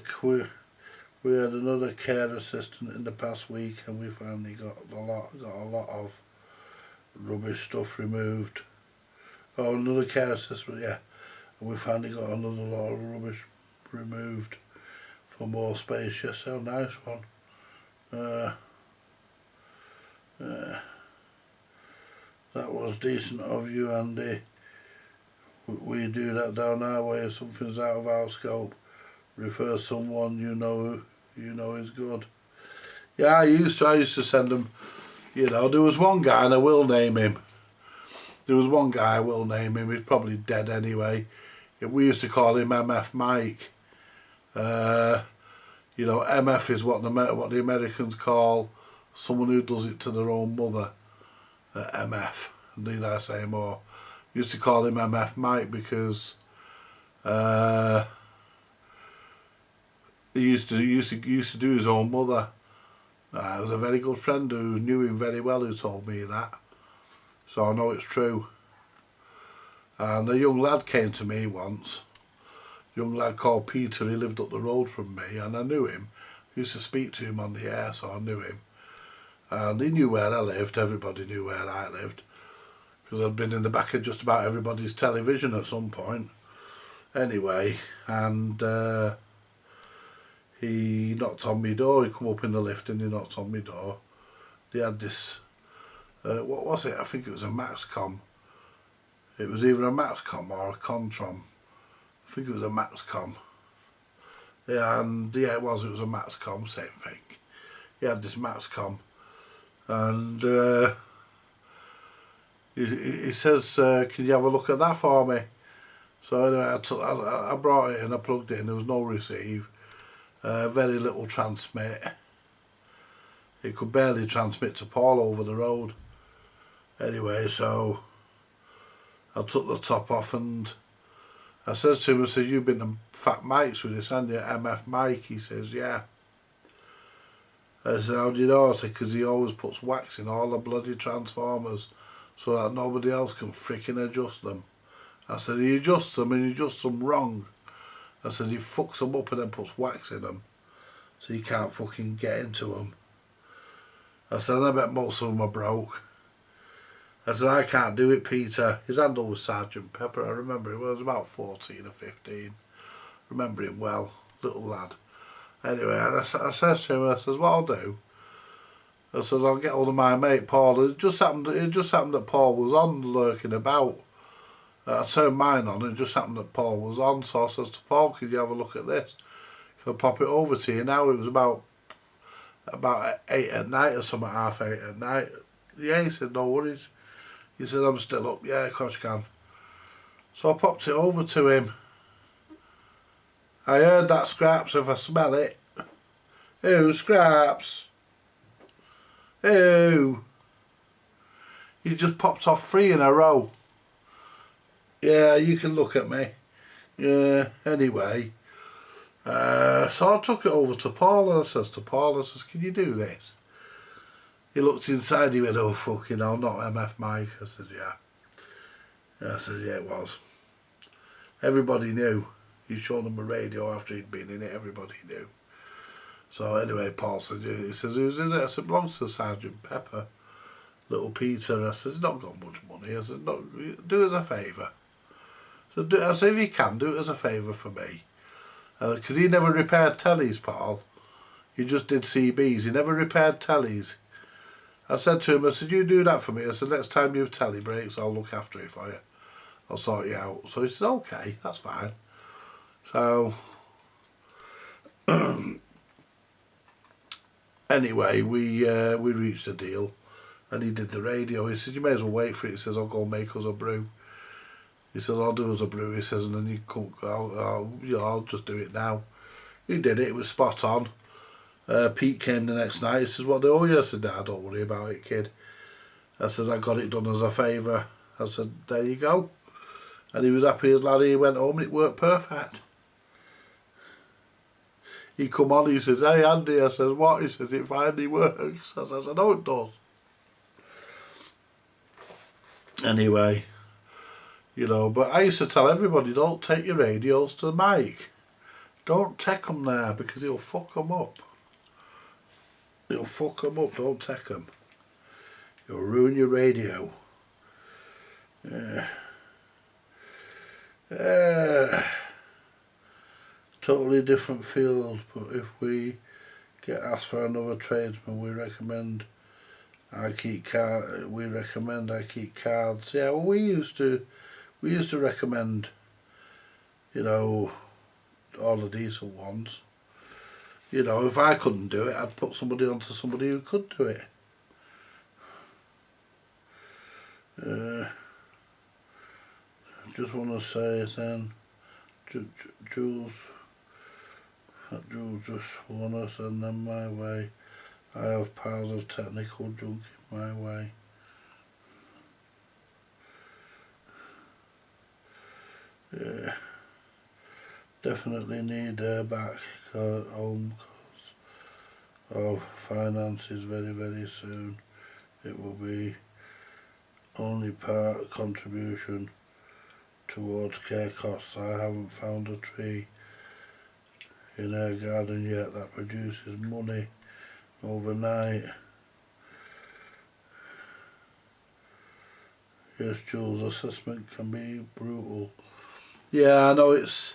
care assistant in the past week, and we finally got a lot of rubbish stuff removed. Oh, another care assistant, yeah, and we finally got another lot of rubbish removed for more space. Yes, so nice one. That was decent of you, Andy. We do that down our way. If something's out of our scope, refer someone you know is good. Yeah, I used to send them. You know, there was one guy, and I will name him. He's probably dead anyway. We used to call him MF Mike. You know, MF is what the Americans call someone who does it to their own mother. MF. Need I say more? We used to call him MF Mike because he used to do his own mother. It was a very good friend who knew him very well who told me that, so I know it's true. And a young lad came to me once, a young lad called Peter. He lived up the road from me, and I knew him. I used to speak to him on the air, so I knew him. And he knew where I lived. Everybody knew where I lived, because I'd been in the back of just about everybody's television at some point. Anyway, and he knocked on my door. He come up in the lift and he knocked on my door. They had this, what was it? I think it was a Maxcom. It was either a Maxcom or a Controm. I think it was a Maxcom. Yeah, and yeah, it was a Maxcom, same thing. He had this Maxcom, and he says, can you have a look at that for me? So anyway, I brought it in, I plugged it in. There was no receive. Very little transmit. It could barely transmit to Paul over the road. Anyway, so I took the top off and I said to him, I said, you've been to Fat Mike's with this, haven't you? MF Mike? He says, yeah. I said, how do you know? I said, because he always puts wax in all the bloody transformers so that nobody else can freaking adjust them. I said, he adjusts them and he adjusts them wrong. I said, he fucks them up and then puts wax in them, so you can't fucking get into them. I said, I bet most of them are broke. I said, I can't do it, Peter. His handle was Sergeant Pepper. I remember him. He was about 14 or 15. Remember him well, little lad. Anyway, I says to him, I says, what I'll do, I says, I'll get hold of my mate Paul. It just happened that Paul was on, lurking about. I turned mine on, and it just happened that Paul was on, so I says to Paul, can you have a look at this? Can I pop it over to you now? It was about 8 at night or something, 8:30 at night. Yeah, he said, no worries. He said, I'm still up. Yeah, of course you can. So I popped it over to him. I heard that scraps if I smell it. Ew, scraps. Ew. You just popped off 3 in a row. Yeah, you can look at me. Yeah, anyway. So I took it over to Paul and I says to Paul, I says, can you do this? He looked inside, he went, oh fucking hell, not MF Mike. I says, yeah. I says, yeah, it was. Everybody knew. You showed them a radio after he'd been in it, everybody knew. So anyway, Paul said, he says, whose is it? I said, belongs to Sergeant Pepper. Little Peter. I said, he's not got much money. I said, no, do us a favour. So I said, if you can, do it as a favour for me. Because he never repaired tellies, Paul. He just did CBs. He never repaired tellies. I said to him, I said, you do that for me. I said, next time you have telly breaks, I'll look after it for you. I'll sort you out. So he said, okay, that's fine. So anyway, we reached a deal, and he did the radio. He said, you may as well wait for it. He says, I'll go make us a brew. He says, I'll do us a brew. He says, and then you cook. I'll just do it now. He did it. It was spot on. Pete came the next night. He says, what do you? I said, nah, don't worry about it, kid. I said, I got it done as a favour. I said, there you go. And he was happy as laddie. He went home and it worked perfect. He come on, he says, hey Andy. I says, what? He says, it finally works. I says, I know it does. Anyway, you know, but I used to tell everybody, don't take your radios to the mic. Don't take them there because it'll fuck them up. It'll fuck them up, don't take them. You'll ruin your radio. Totally different field, but if we get asked for another tradesman, we recommend I keep cards. Yeah, well, we used to recommend, you know, all the decent ones. You know, if I couldn't do it, I'd put somebody onto somebody who could do it. Just want to say then, Jules just want to send them my way. I have piles of technical junk in my way. Yeah, definitely need her back home because of finances very soon. It will be only part contribution towards care costs. I haven't found a tree in her garden yet that produces money overnight. Yes, Jules, assessment can be brutal. Yeah, I know it's...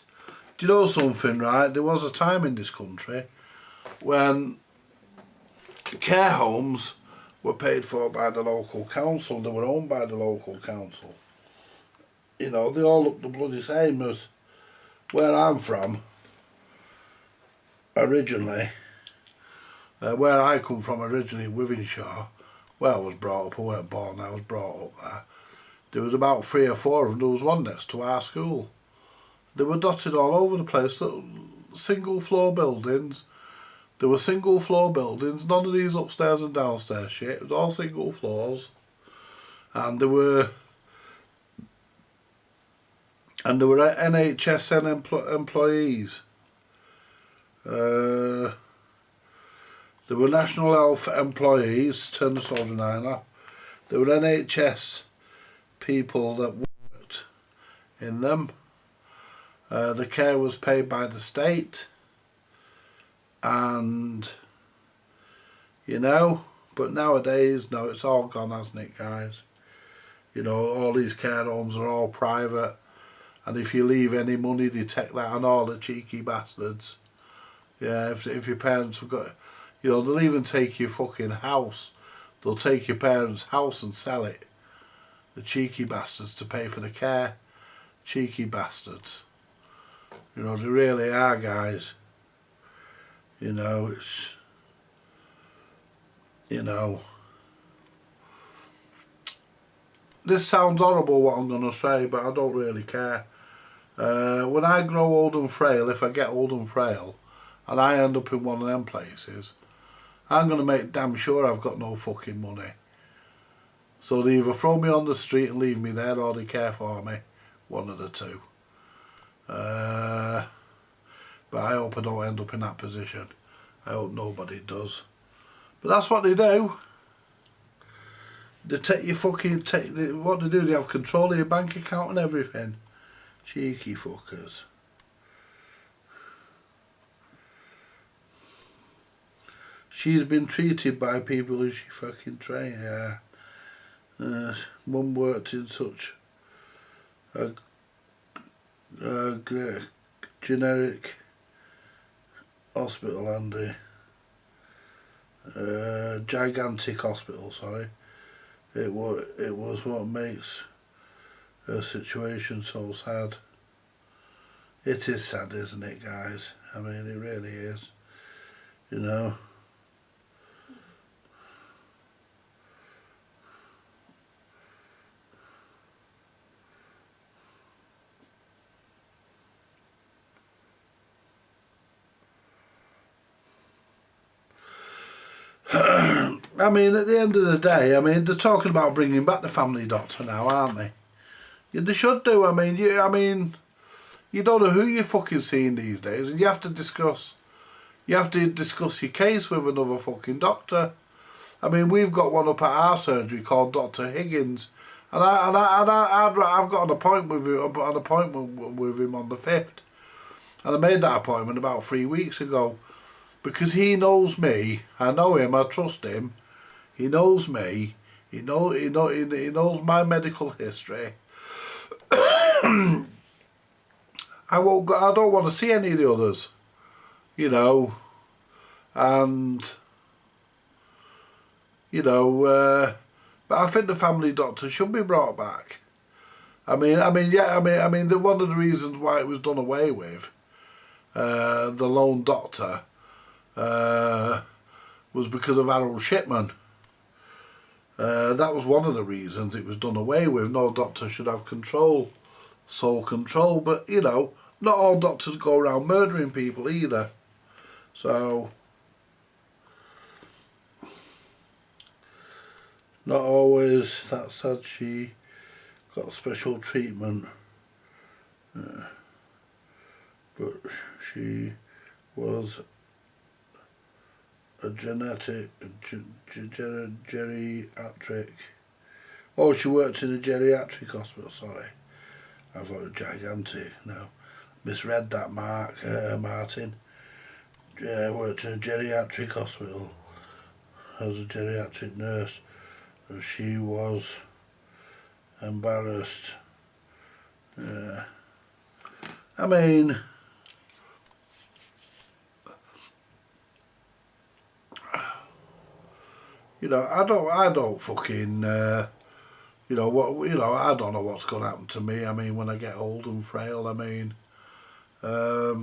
Do you know something, right? There was a time in this country when care homes were paid for by the local council. They were owned by the local council. You know, they all look the bloody same as where I'm from. Originally, where I come from originally, Wivenshaw, where I was brought up, I weren't born, I was brought up there. There was about 3 or 4 of them. There was one next to our school. They were dotted all over the place, single floor buildings. There were single floor buildings, none of these upstairs and downstairs shit. It was all single floors. And there were NHS employees. There were National Health employees, turn the soda niner. There were NHS people that worked in them. The care was paid by the state. And, you know, but nowadays, no, it's all gone, hasn't it, guys? You know, all these care homes are all private. And if you leave any money, they take that on all the cheeky bastards. Yeah, if your parents have got, you know, they'll even take your fucking house. They'll take your parents' house and sell it. The cheeky bastards to pay for the care. Cheeky bastards. You know, they really are, guys. You know, it's, you know, this sounds horrible what I'm going to say, but I don't really care. When I grow old and frail, if I get old and frail, and I end up in one of them places, I'm going to make damn sure I've got no fucking money. So they either throw me on the street and leave me there, or they care for me. One of the two. But I hope I don't end up in that position. I hope nobody does. But that's what they do. They take your fucking... what they do, they have control of your bank account and everything. Cheeky fuckers. She's been treated by people who she fucking trained, yeah. Mum worked in such a generic hospital, Andy. Gigantic hospital, sorry. It was what makes her situation so sad. It is sad, isn't it, guys? I mean, it really is. You know. I mean, at the end of the day, I mean, they're talking about bringing back the family doctor now, aren't they? Yeah, they should do. I mean, you don't know who you're fucking seeing these days, and you have to discuss your case with another fucking doctor. I mean, we've got one up at our surgery called Dr. Higgins, and I've got an appointment with him on the 5th, and I made that appointment about 3 weeks ago. Because he knows me, I know him, I trust him. He knows me, he knows my medical history. I don't want to see any of the others, you know, and but I think the family doctor should be brought back. I mean, one of the reasons why it was done away with, the lone doctor. Was because of Harold Shipman. That was one of the reasons it was done away with. No doctor should have control, sole control, but you know, not all doctors go around murdering people either. So, not always that sad she got special treatment, but she was a geriatric. Oh, she worked in a geriatric hospital. Sorry, I thought it was gigantic. No, misread that, Martin. Worked in a geriatric hospital as a geriatric nurse, and she was embarrassed. I mean. You know, I don't fucking, I don't know what's going to happen to me. I mean, when I get old and frail, I mean, I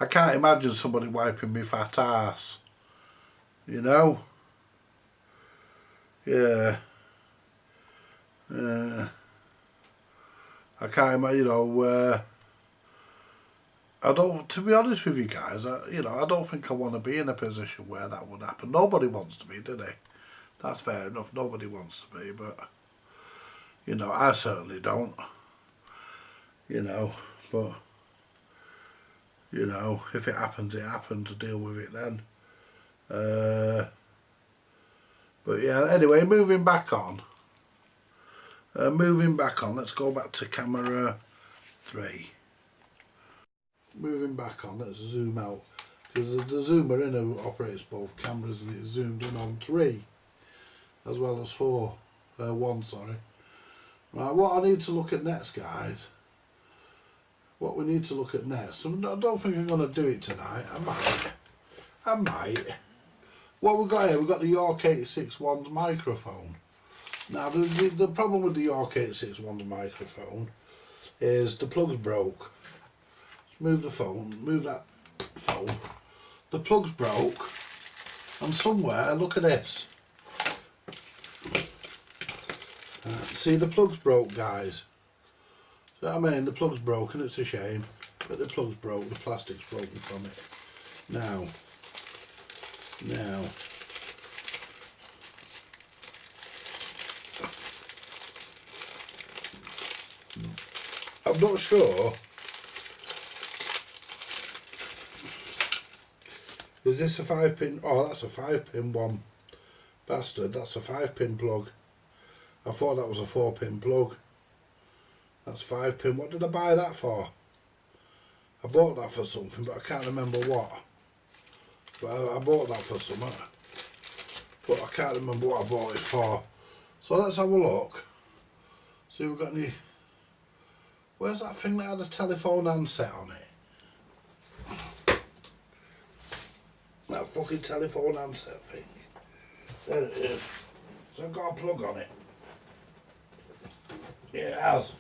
can't imagine somebody wiping me fat ass, you know? Yeah. I can't imagine, to be honest with you guys, I don't think I want to be in a position where that would happen. Nobody wants to be, do they? That's fair enough. Nobody wants to be, but, I certainly don't. But, if it happens, it happens. To deal with it then. But yeah, anyway, moving back on. Let's go back to camera 3. Moving back on, let's zoom out, because the zoomer in operates both cameras, and it's zoomed in on 3 as well as 1, sorry. Right, what I need to look at next, guys, what we need to look at next, so I don't think I'm going to do it tonight. I might. What we've got here, we've got the York 861's microphone. Now the problem with the York 861's microphone is the plug's broke. Move that phone. The plug's broke, and somewhere, look at this. See, the plug's broke, guys. So I mean, the plug's broken, it's a shame. But the plug's broke, the plastic's broken from it. Now, I'm not sure. Is this a 5-pin? Oh, that's a 5-pin one. Bastard, that's a 5-pin plug. I thought that was a 4-pin plug. That's 5-pin. What did I buy that for? I bought that for something, but I can't remember what. But I bought that for something. But I can't remember what I bought it for. So let's have a look. See if we've got any... Where's that thing that had a telephone handset on it? That fucking telephone handset thing. There it is. So I've got a plug on it. Yeah, it has.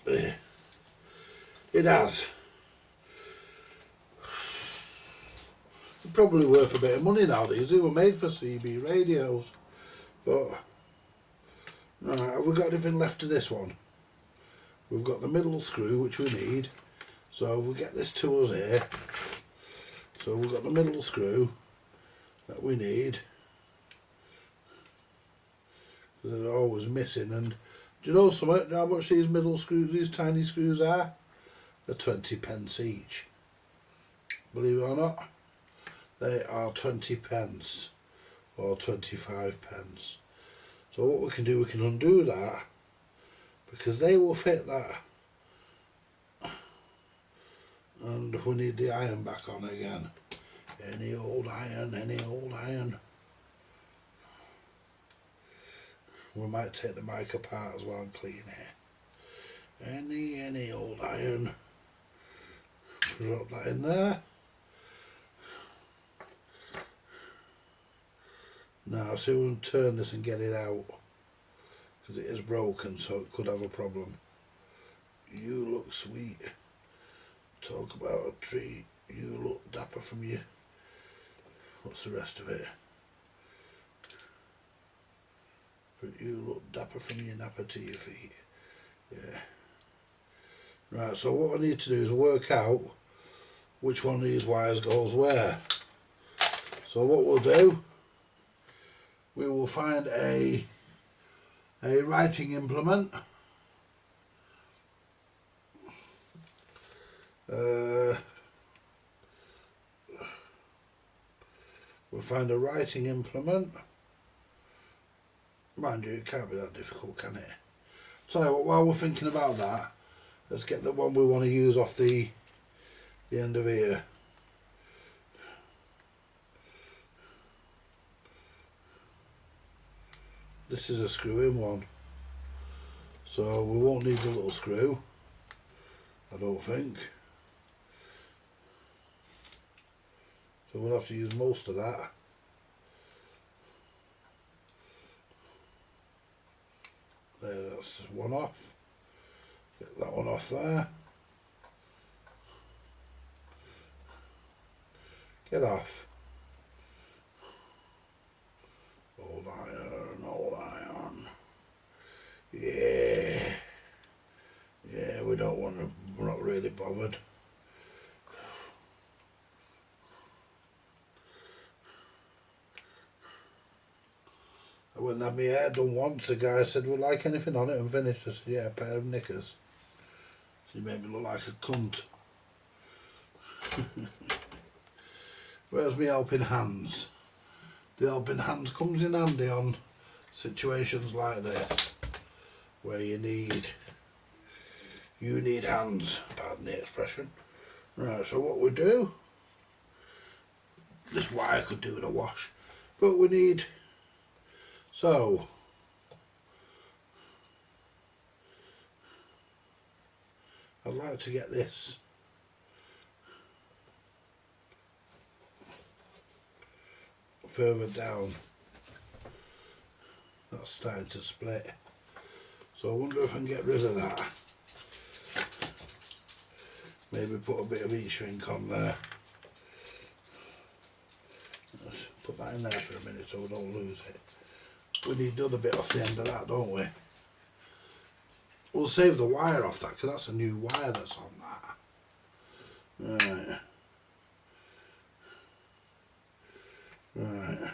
It has. They're probably worth a bit of money nowadays. They were made for CB radios. But, right, have we got anything left of this one? We've got the middle screw, which we need. So we get this to us here. So we've got the middle screw that we need. They're always missing. And do you know something? Do you know how much these middle screws, these tiny screws are? They're 20p each. Believe it or not, they are 20p or 25p. So what we can do, we can undo that, because they will fit that. And we need the iron back on again. Any old iron, any old iron. We might take the mic apart as well and clean it. Any old iron. Drop that in there. Now see if we can turn this and get it out, because it is broken, so it could have a problem. You look sweet. Talk about a tree. You look dapper from you. What's the rest of it? But you look dapper from your napper to your feet. Yeah. Right, so what I need to do is work out which one of these wires goes where. So what we'll do, we will find a writing implement. We'll find a writing implement. Mind you, it can't be that difficult, can it? Tell you what, while we're thinking about that, let's get the one we want to use off the end of here. This is a screw-in one, so we won't need the little screw, I don't think. So we'll have to use most of that. There, that's one off. Get that one off there. Get off. Old iron, old iron. Yeah. Yeah, we don't want to, we're not really bothered. I wouldn't have my hair done once. The guy said, would you like anything on it? And finished. I said, yeah, a pair of knickers. So he made me look like a cunt. Where's my helping hands? The helping hands comes in handy on situations like this, where you need hands, pardon the expression. Right, so what we do, this wire could do in a wash, but we need, so I'd like to get this further down. That's starting to split, so I wonder if I can get rid of that. Maybe put a bit of heat shrink on there. Let's put that in there for a minute so we don't lose it. we need the other bit off the end of that, don't we? We'll save the wire off that because that's a new wire that's on that. Right. Right.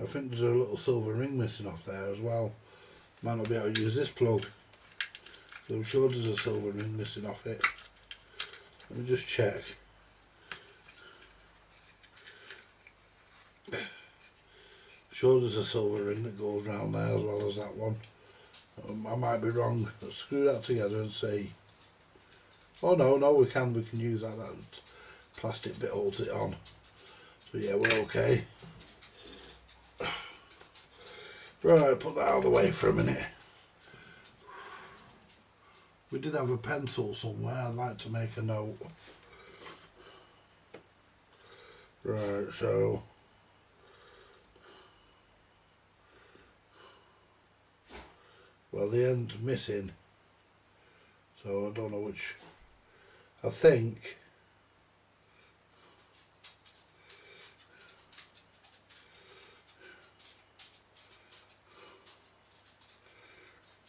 I think there's a little silver ring missing off there as well. Might not be able to use this plug. So I'm sure there's a silver ring missing off it. Let me just check. Sure there's a silver ring that goes round there as well as that one. I might be wrong. Let's screw that together and see. Oh no, we can use that. That plastic bit holds it on. So yeah, we're okay. Right, put that out of the way for a minute. We did have a pencil somewhere. I'd like to make a note. Right, so well, the end's missing, so I don't know which. I think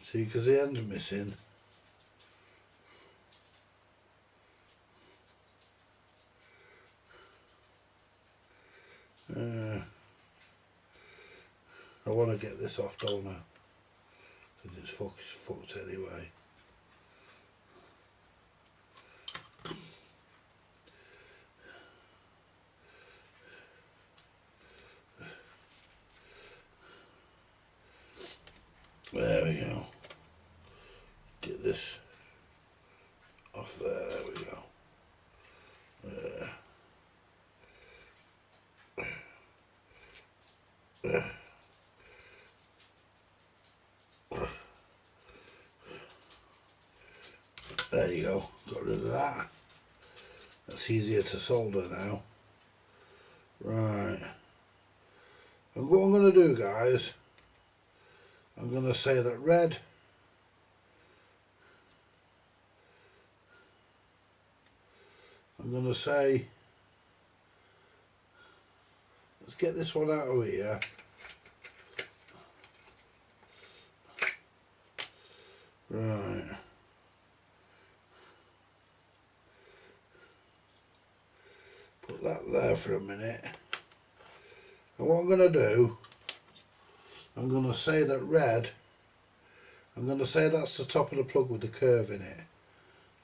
see, because the end's missing. I want to get this off, don't I? Because it's fucked anyway. There we go. Get this off there. There we go. There you go. Got rid of that. That's easier to solder now. Right. And what I'm going to do, guys, I'm going to say that red I'm going to say, let's get this one out of here. Right. Put that there for a minute. And what I'm going to do, I'm going to say that red, I'm going to say that's the top of the plug with the curve in it.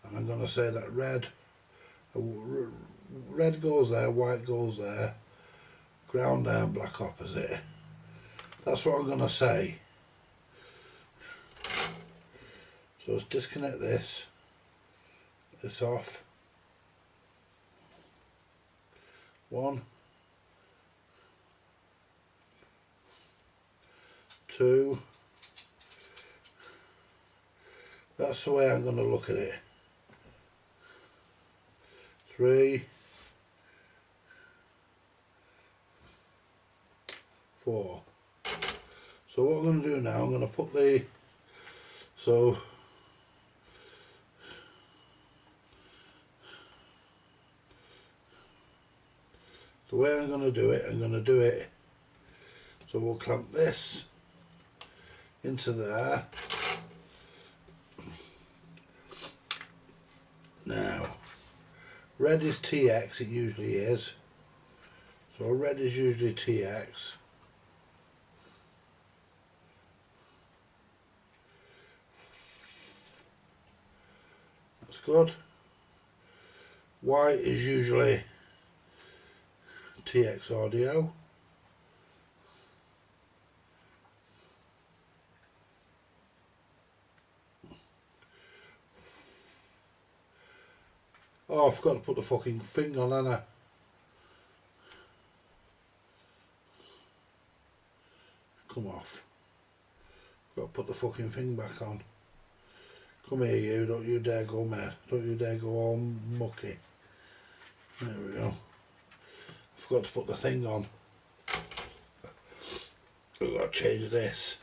And I'm going to say that red goes there, white goes there, ground there, black opposite. That's what I'm going to say. So let's disconnect this off. 1, 2. That's the way I'm going to look at it. 3, 4. So what I'm going to do now, I'm going to put the, so the way I'm going to do it, so we'll clamp this into there. Now, red is TX, it usually is. So red is usually TX. That's good. White is usually TX audio. Oh, I forgot to put the fucking thing on, hadn't I? Come off. Got to put the fucking thing back on. Come here, you. Don't you dare go mad. Don't you dare go all mucky. There we go. I forgot to put the thing on. We've got to change this.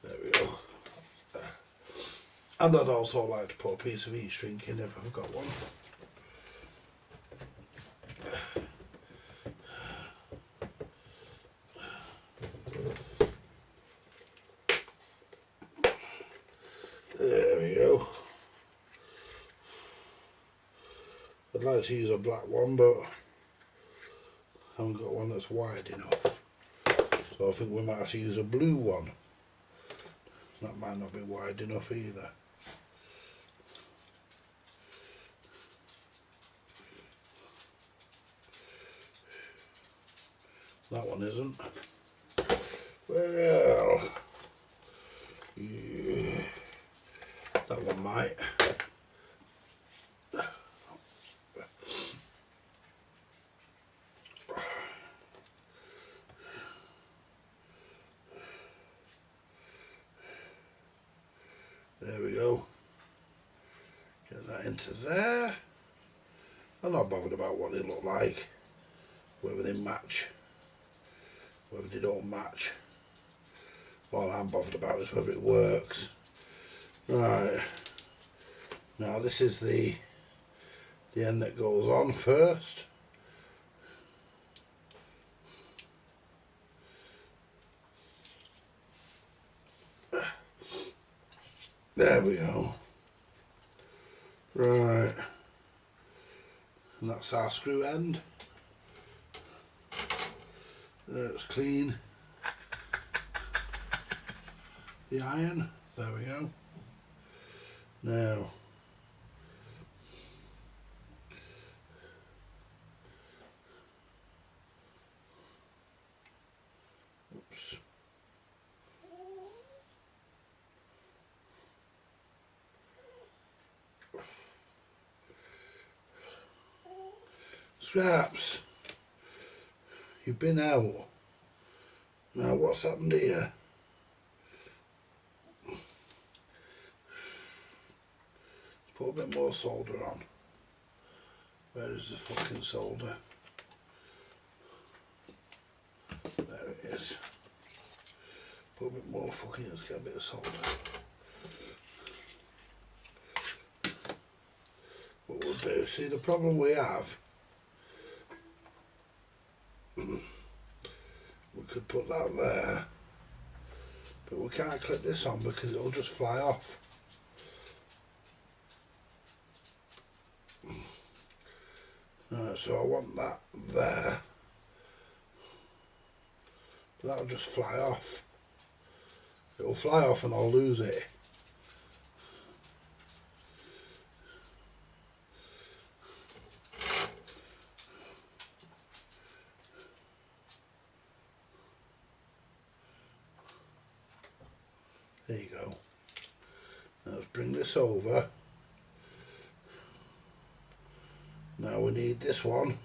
There we go. And I'd also like to put a piece of heat shrink in if I've got one. I'd like to use a black one, but I haven't got one that's wide enough. So I think we might have to use a blue one. That might not be wide enough either. That one isn't. Well, yeah, that one might. There we go. Get that into there. I'm not bothered about what they look like, whether they match, whether they don't match. All I'm bothered about is whether it works. Right. Now this is the end that goes on first. There we go. Right. And that's our screw end. Let's clean the iron. There we go. Now, oops. Straps, you've been out. Now what's happened here? Let's put a bit more solder on. Where is the fucking solder? There it is. Put a bit more fucking, let's get a bit of solder. What we'll do, see the problem we have, we could put that there, but we can't clip this on because it'll just fly off. So I want that there, but that'll just fly off. It'll fly off and I'll lose it. There you go. Now let's bring this over. Now we need this one.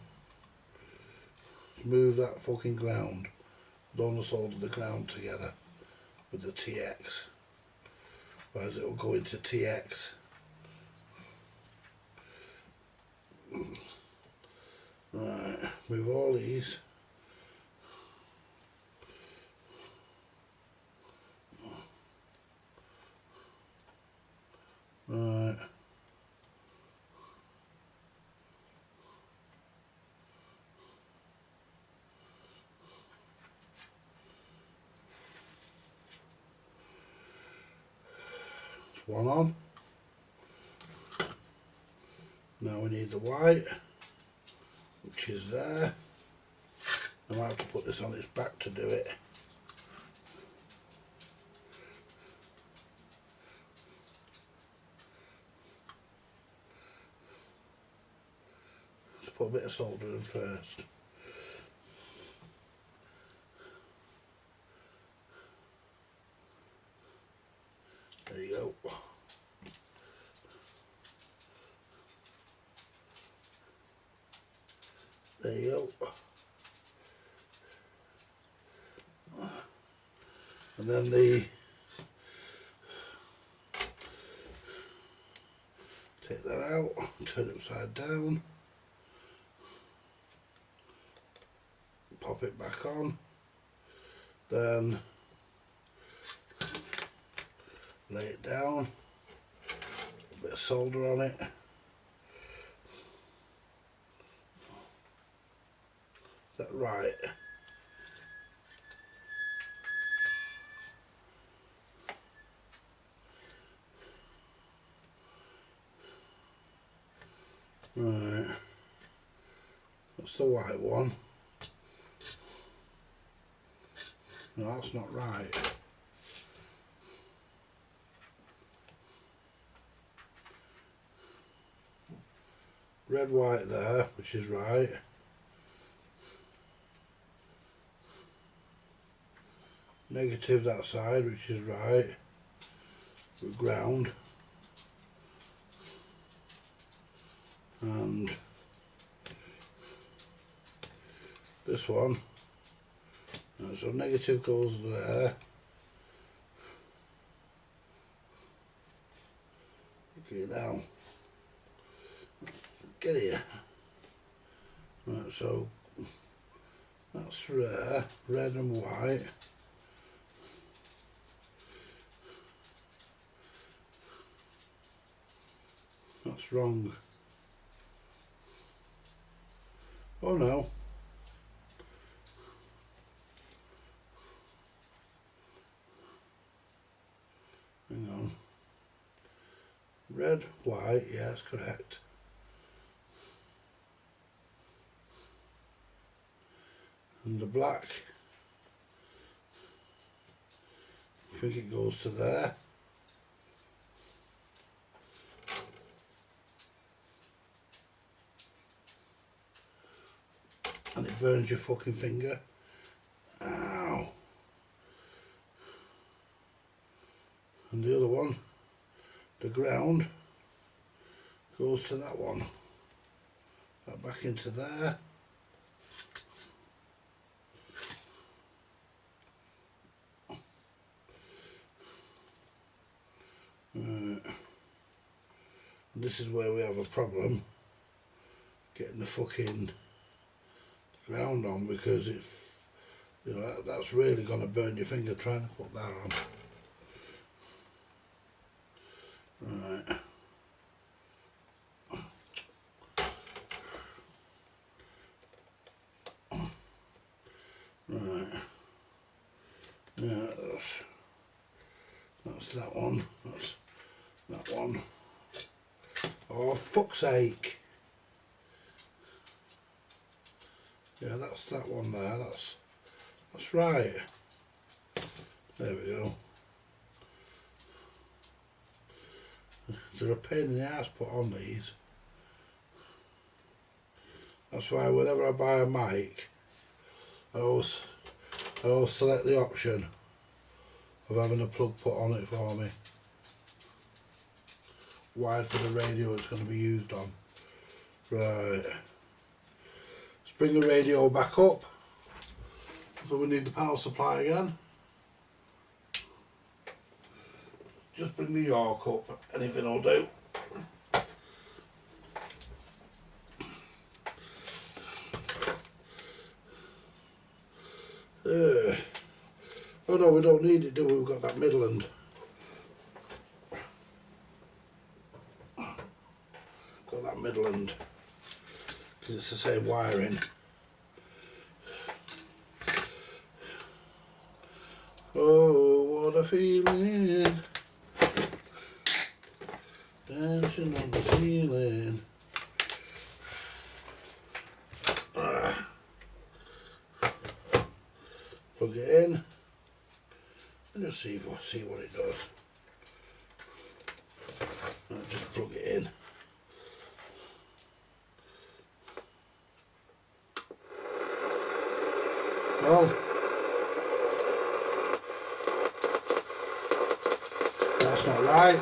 Let's move that fucking ground. I don't want to solder the ground together with the TX. Whereas it will go into TX. Right, move all these. Right. It's one on. Now we need the white, which is there. I might have to put this on its back to do it. Let's put a bit of solder in first. There you go. There you go. And then take that out, turn it upside down, pop it back on, then lay it down, a bit of solder on it. Is that right? Right. That's the white one. No, that's not right. Red, white there, which is right. Negative that side, which is right. With ground. And this one. So negative goes there. Okay, now get here. Right, so that's there, red and white. That's wrong. Oh no. Hang on. Red, white, yes, correct. And the black, I think it goes to there. And it burns your fucking finger. Ow. And the other one, the ground, goes to that one. That back into there. This is where we have a problem getting the fucking ground on, because it's, you know, that's really going to burn your finger trying to put that on. Right. Right. Yeah, that's that one. That's that one. Oh, fuck's sake. Yeah, that's that one there. That's right. There we go. They're a pain in the ass put on these. That's why whenever I buy a mic, I always select the option of having a plug put on it for me. Wide for the radio it's going to be used on. Right. Let's bring the radio back up. So we need the power supply again. Just bring the York up, anything will do. Oh no, we don't need it, do we? We've got that Midland. Got that Midland, because it's the same wiring. Oh, what a feeling, dancing on the ceiling. Plug it in and just see what it does. I'll just plug it in. Well, that's not right.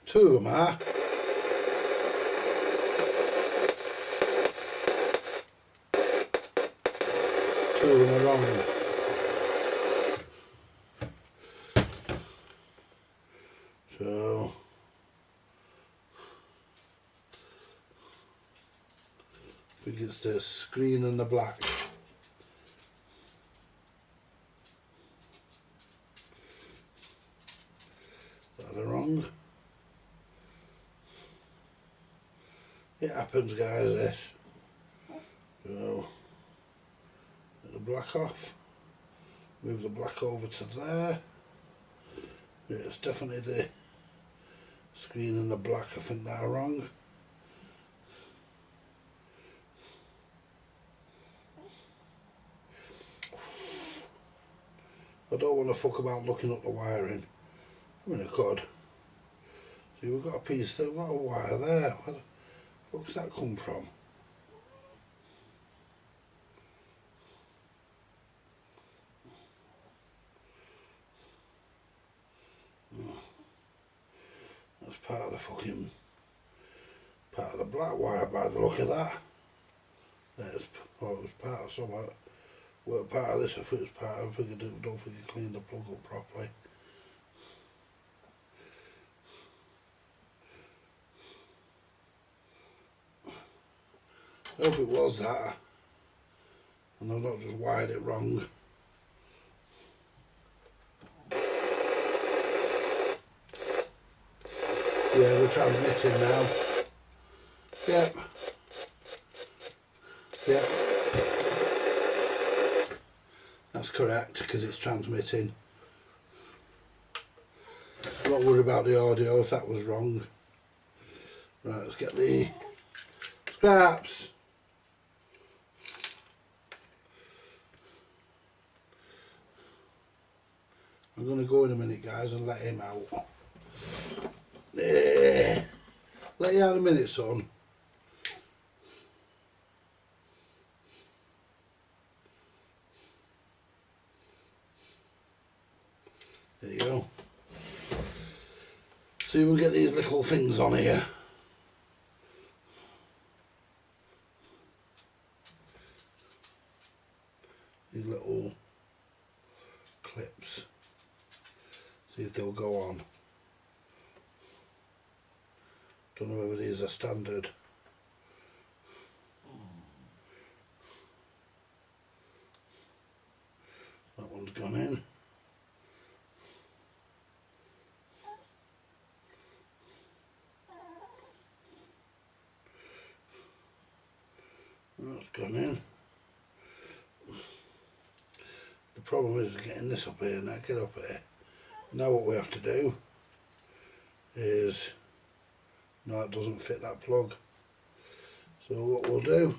Two of them are. Two of them are wrong. So I think it's the screen and the black. That are wrong. It happens, guys, this. So get the black off. Move the black over to there. Yeah, it's definitely the Screen and the black, I think they're wrong. I don't want to fuck about looking up the wiring. I mean I could. See, we've got a piece there, we've got a wire there. Where the fuck's that come from? That's part of the fucking, part of the black wire by the look of that. There's, oh, it was part of something. Well, part of this, I think it was part of, I don't think I cleaned the plug up properly. I hope it was that, and I've not just wired it wrong. Yeah, we're transmitting now. Yep. Yep. That's correct, because it's transmitting. I'm not worried about the audio if that was wrong. Right, let's get the scraps. I'm going to go in a minute, guys, and let him out. Let you out in a minute, son. There you go. See if we can get these little things on here. These little clips. See if they'll go on. Don't know whether these are standard. That one's gone in. That's gone in. The problem is getting this up here now. Get up here. Now what we have to do is, no, it doesn't fit that plug. So what we'll do,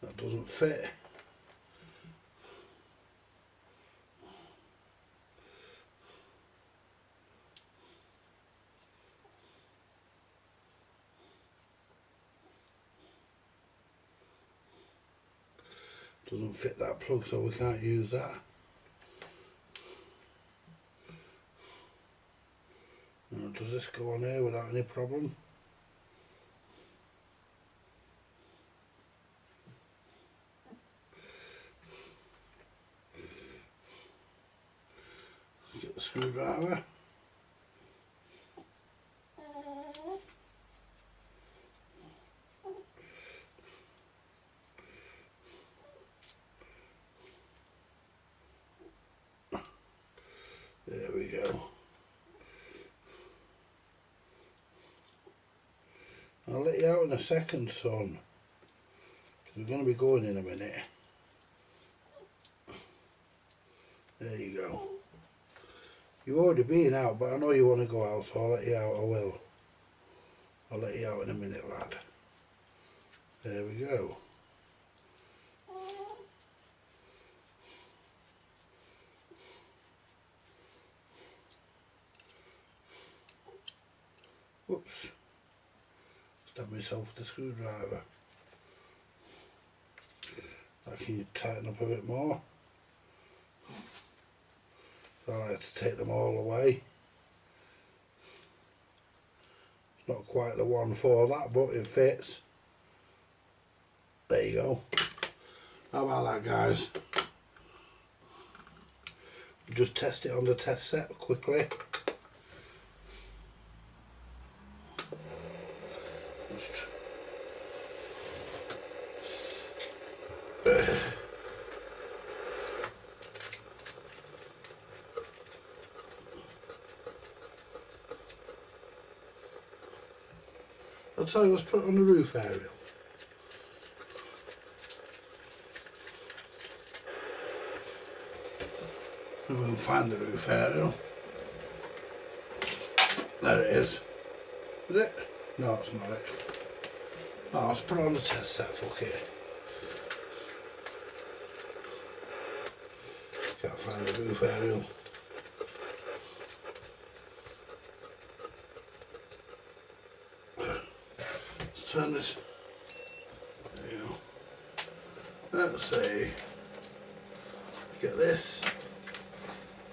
that doesn't fit. Doesn't fit that plug, so we can't use that. Now, does this go on here without any problem? Get the screwdriver. There we go. I'll let you out in a second, son, because we're going to be going in a minute. There you go. You've already been out, but I know you want to go out, so I'll let you out. I will. I'll let you out in a minute, lad. There we go. Whoops. Stab myself with the screwdriver. That can tighten up a bit more. So I have to take them all away. It's not quite the one for that, but it fits. There you go. How about that, guys? Just test it on the test set quickly. I'll tell you, let's put it on the roof aerial. If we can find the roof aerial. There There it is. Is it? No, it's not it. Oh, let's put it on the test set, fuck it. Can't find the roof aerial. Let's turn this. There you go. Let's see. Get this.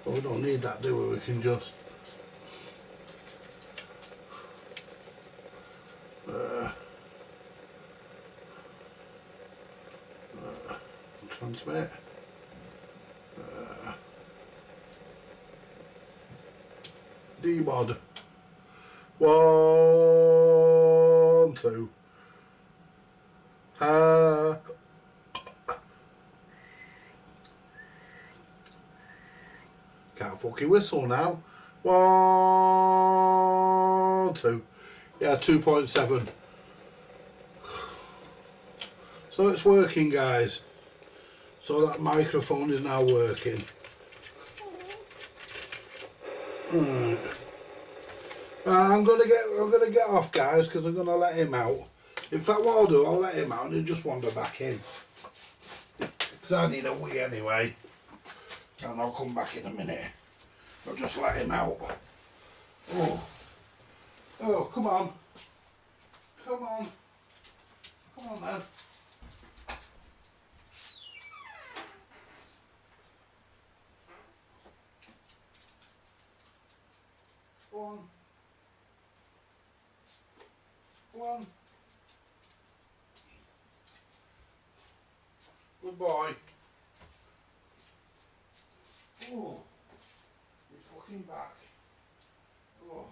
But we don't need that, do we? We can just transmit. D-mod. 1, 2. Can't fucking whistle now. 1, 2. Yeah, 2.7. So it's working, guys. So that microphone is now working. Right. I'm gonna get off, guys, because I'm gonna let him out. In fact, what I'll do, I'll let him out and he'll just wander back in. Because I need a wee anyway. And I'll come back in a minute. I'll just let him out. Oh. Oh, come on. Come on. Come on then. Go on. Go on. Good boy. Oh, he's fucking back. Oh.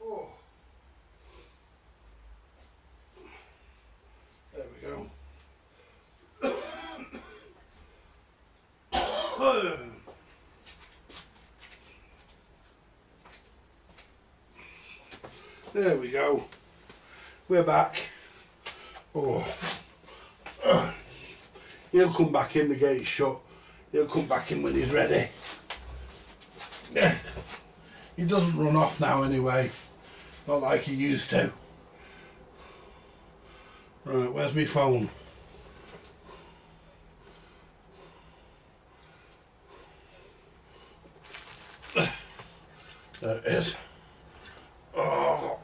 Oh. There we go. There we go. We're back. Oh. He'll come back in, the gate's shut. He'll come back in when he's ready. He doesn't run off now anyway. Not like he used to. Right, where's my phone? There it is. Oh.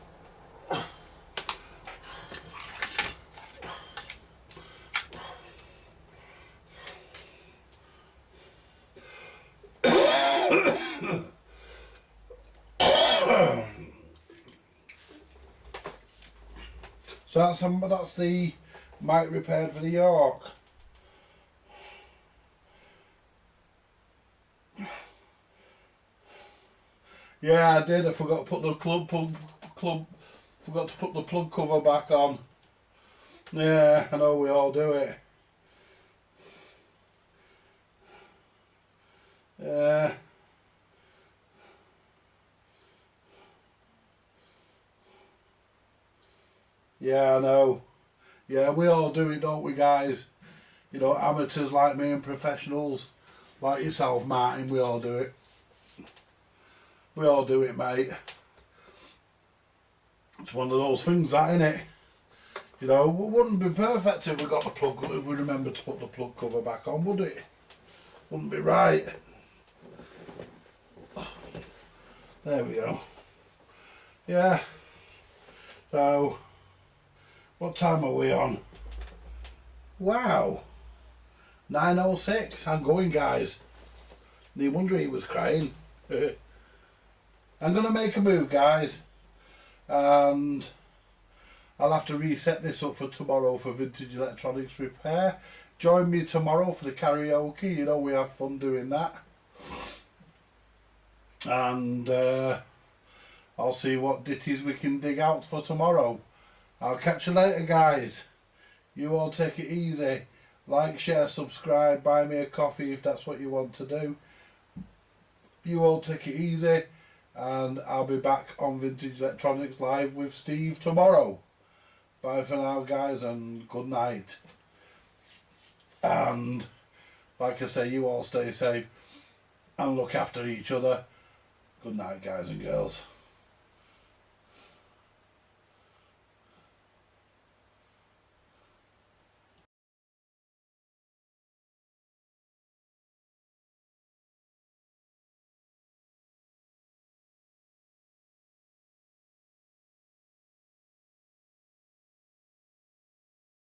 So that's the mic repaired for the York. Yeah, I did. I forgot to put the forgot to put the plug cover back on. Yeah, I know we all do it. Yeah. Yeah, I know. Yeah, we all do it, don't we, guys? You know, amateurs like me and professionals like yourself, Martin, we all do it. We all do it, mate. It's one of those things, that, innit? You know, it wouldn't be perfect if we got the plug, if we remembered to put the plug cover back on, would it? Wouldn't be right. There we go. Yeah. So, what time are we on? Wow. 9:06. I'm going, guys. No wonder he was crying. I'm going to make a move, guys. And I'll have to reset this up for tomorrow for Vintage Electronics Repair. Join me tomorrow for the karaoke. You know, we have fun doing that. and I'll see what ditties we can dig out for tomorrow. I'll catch you later, guys. You all take it easy. Like, share, subscribe, buy me a coffee if that's what you want to do. You all take it easy, and I'll be back on Vintage Electronics Live with Steve tomorrow. Bye for now, guys, and good night. And like I say, you all stay safe and look after each other. Good night, guys and girls.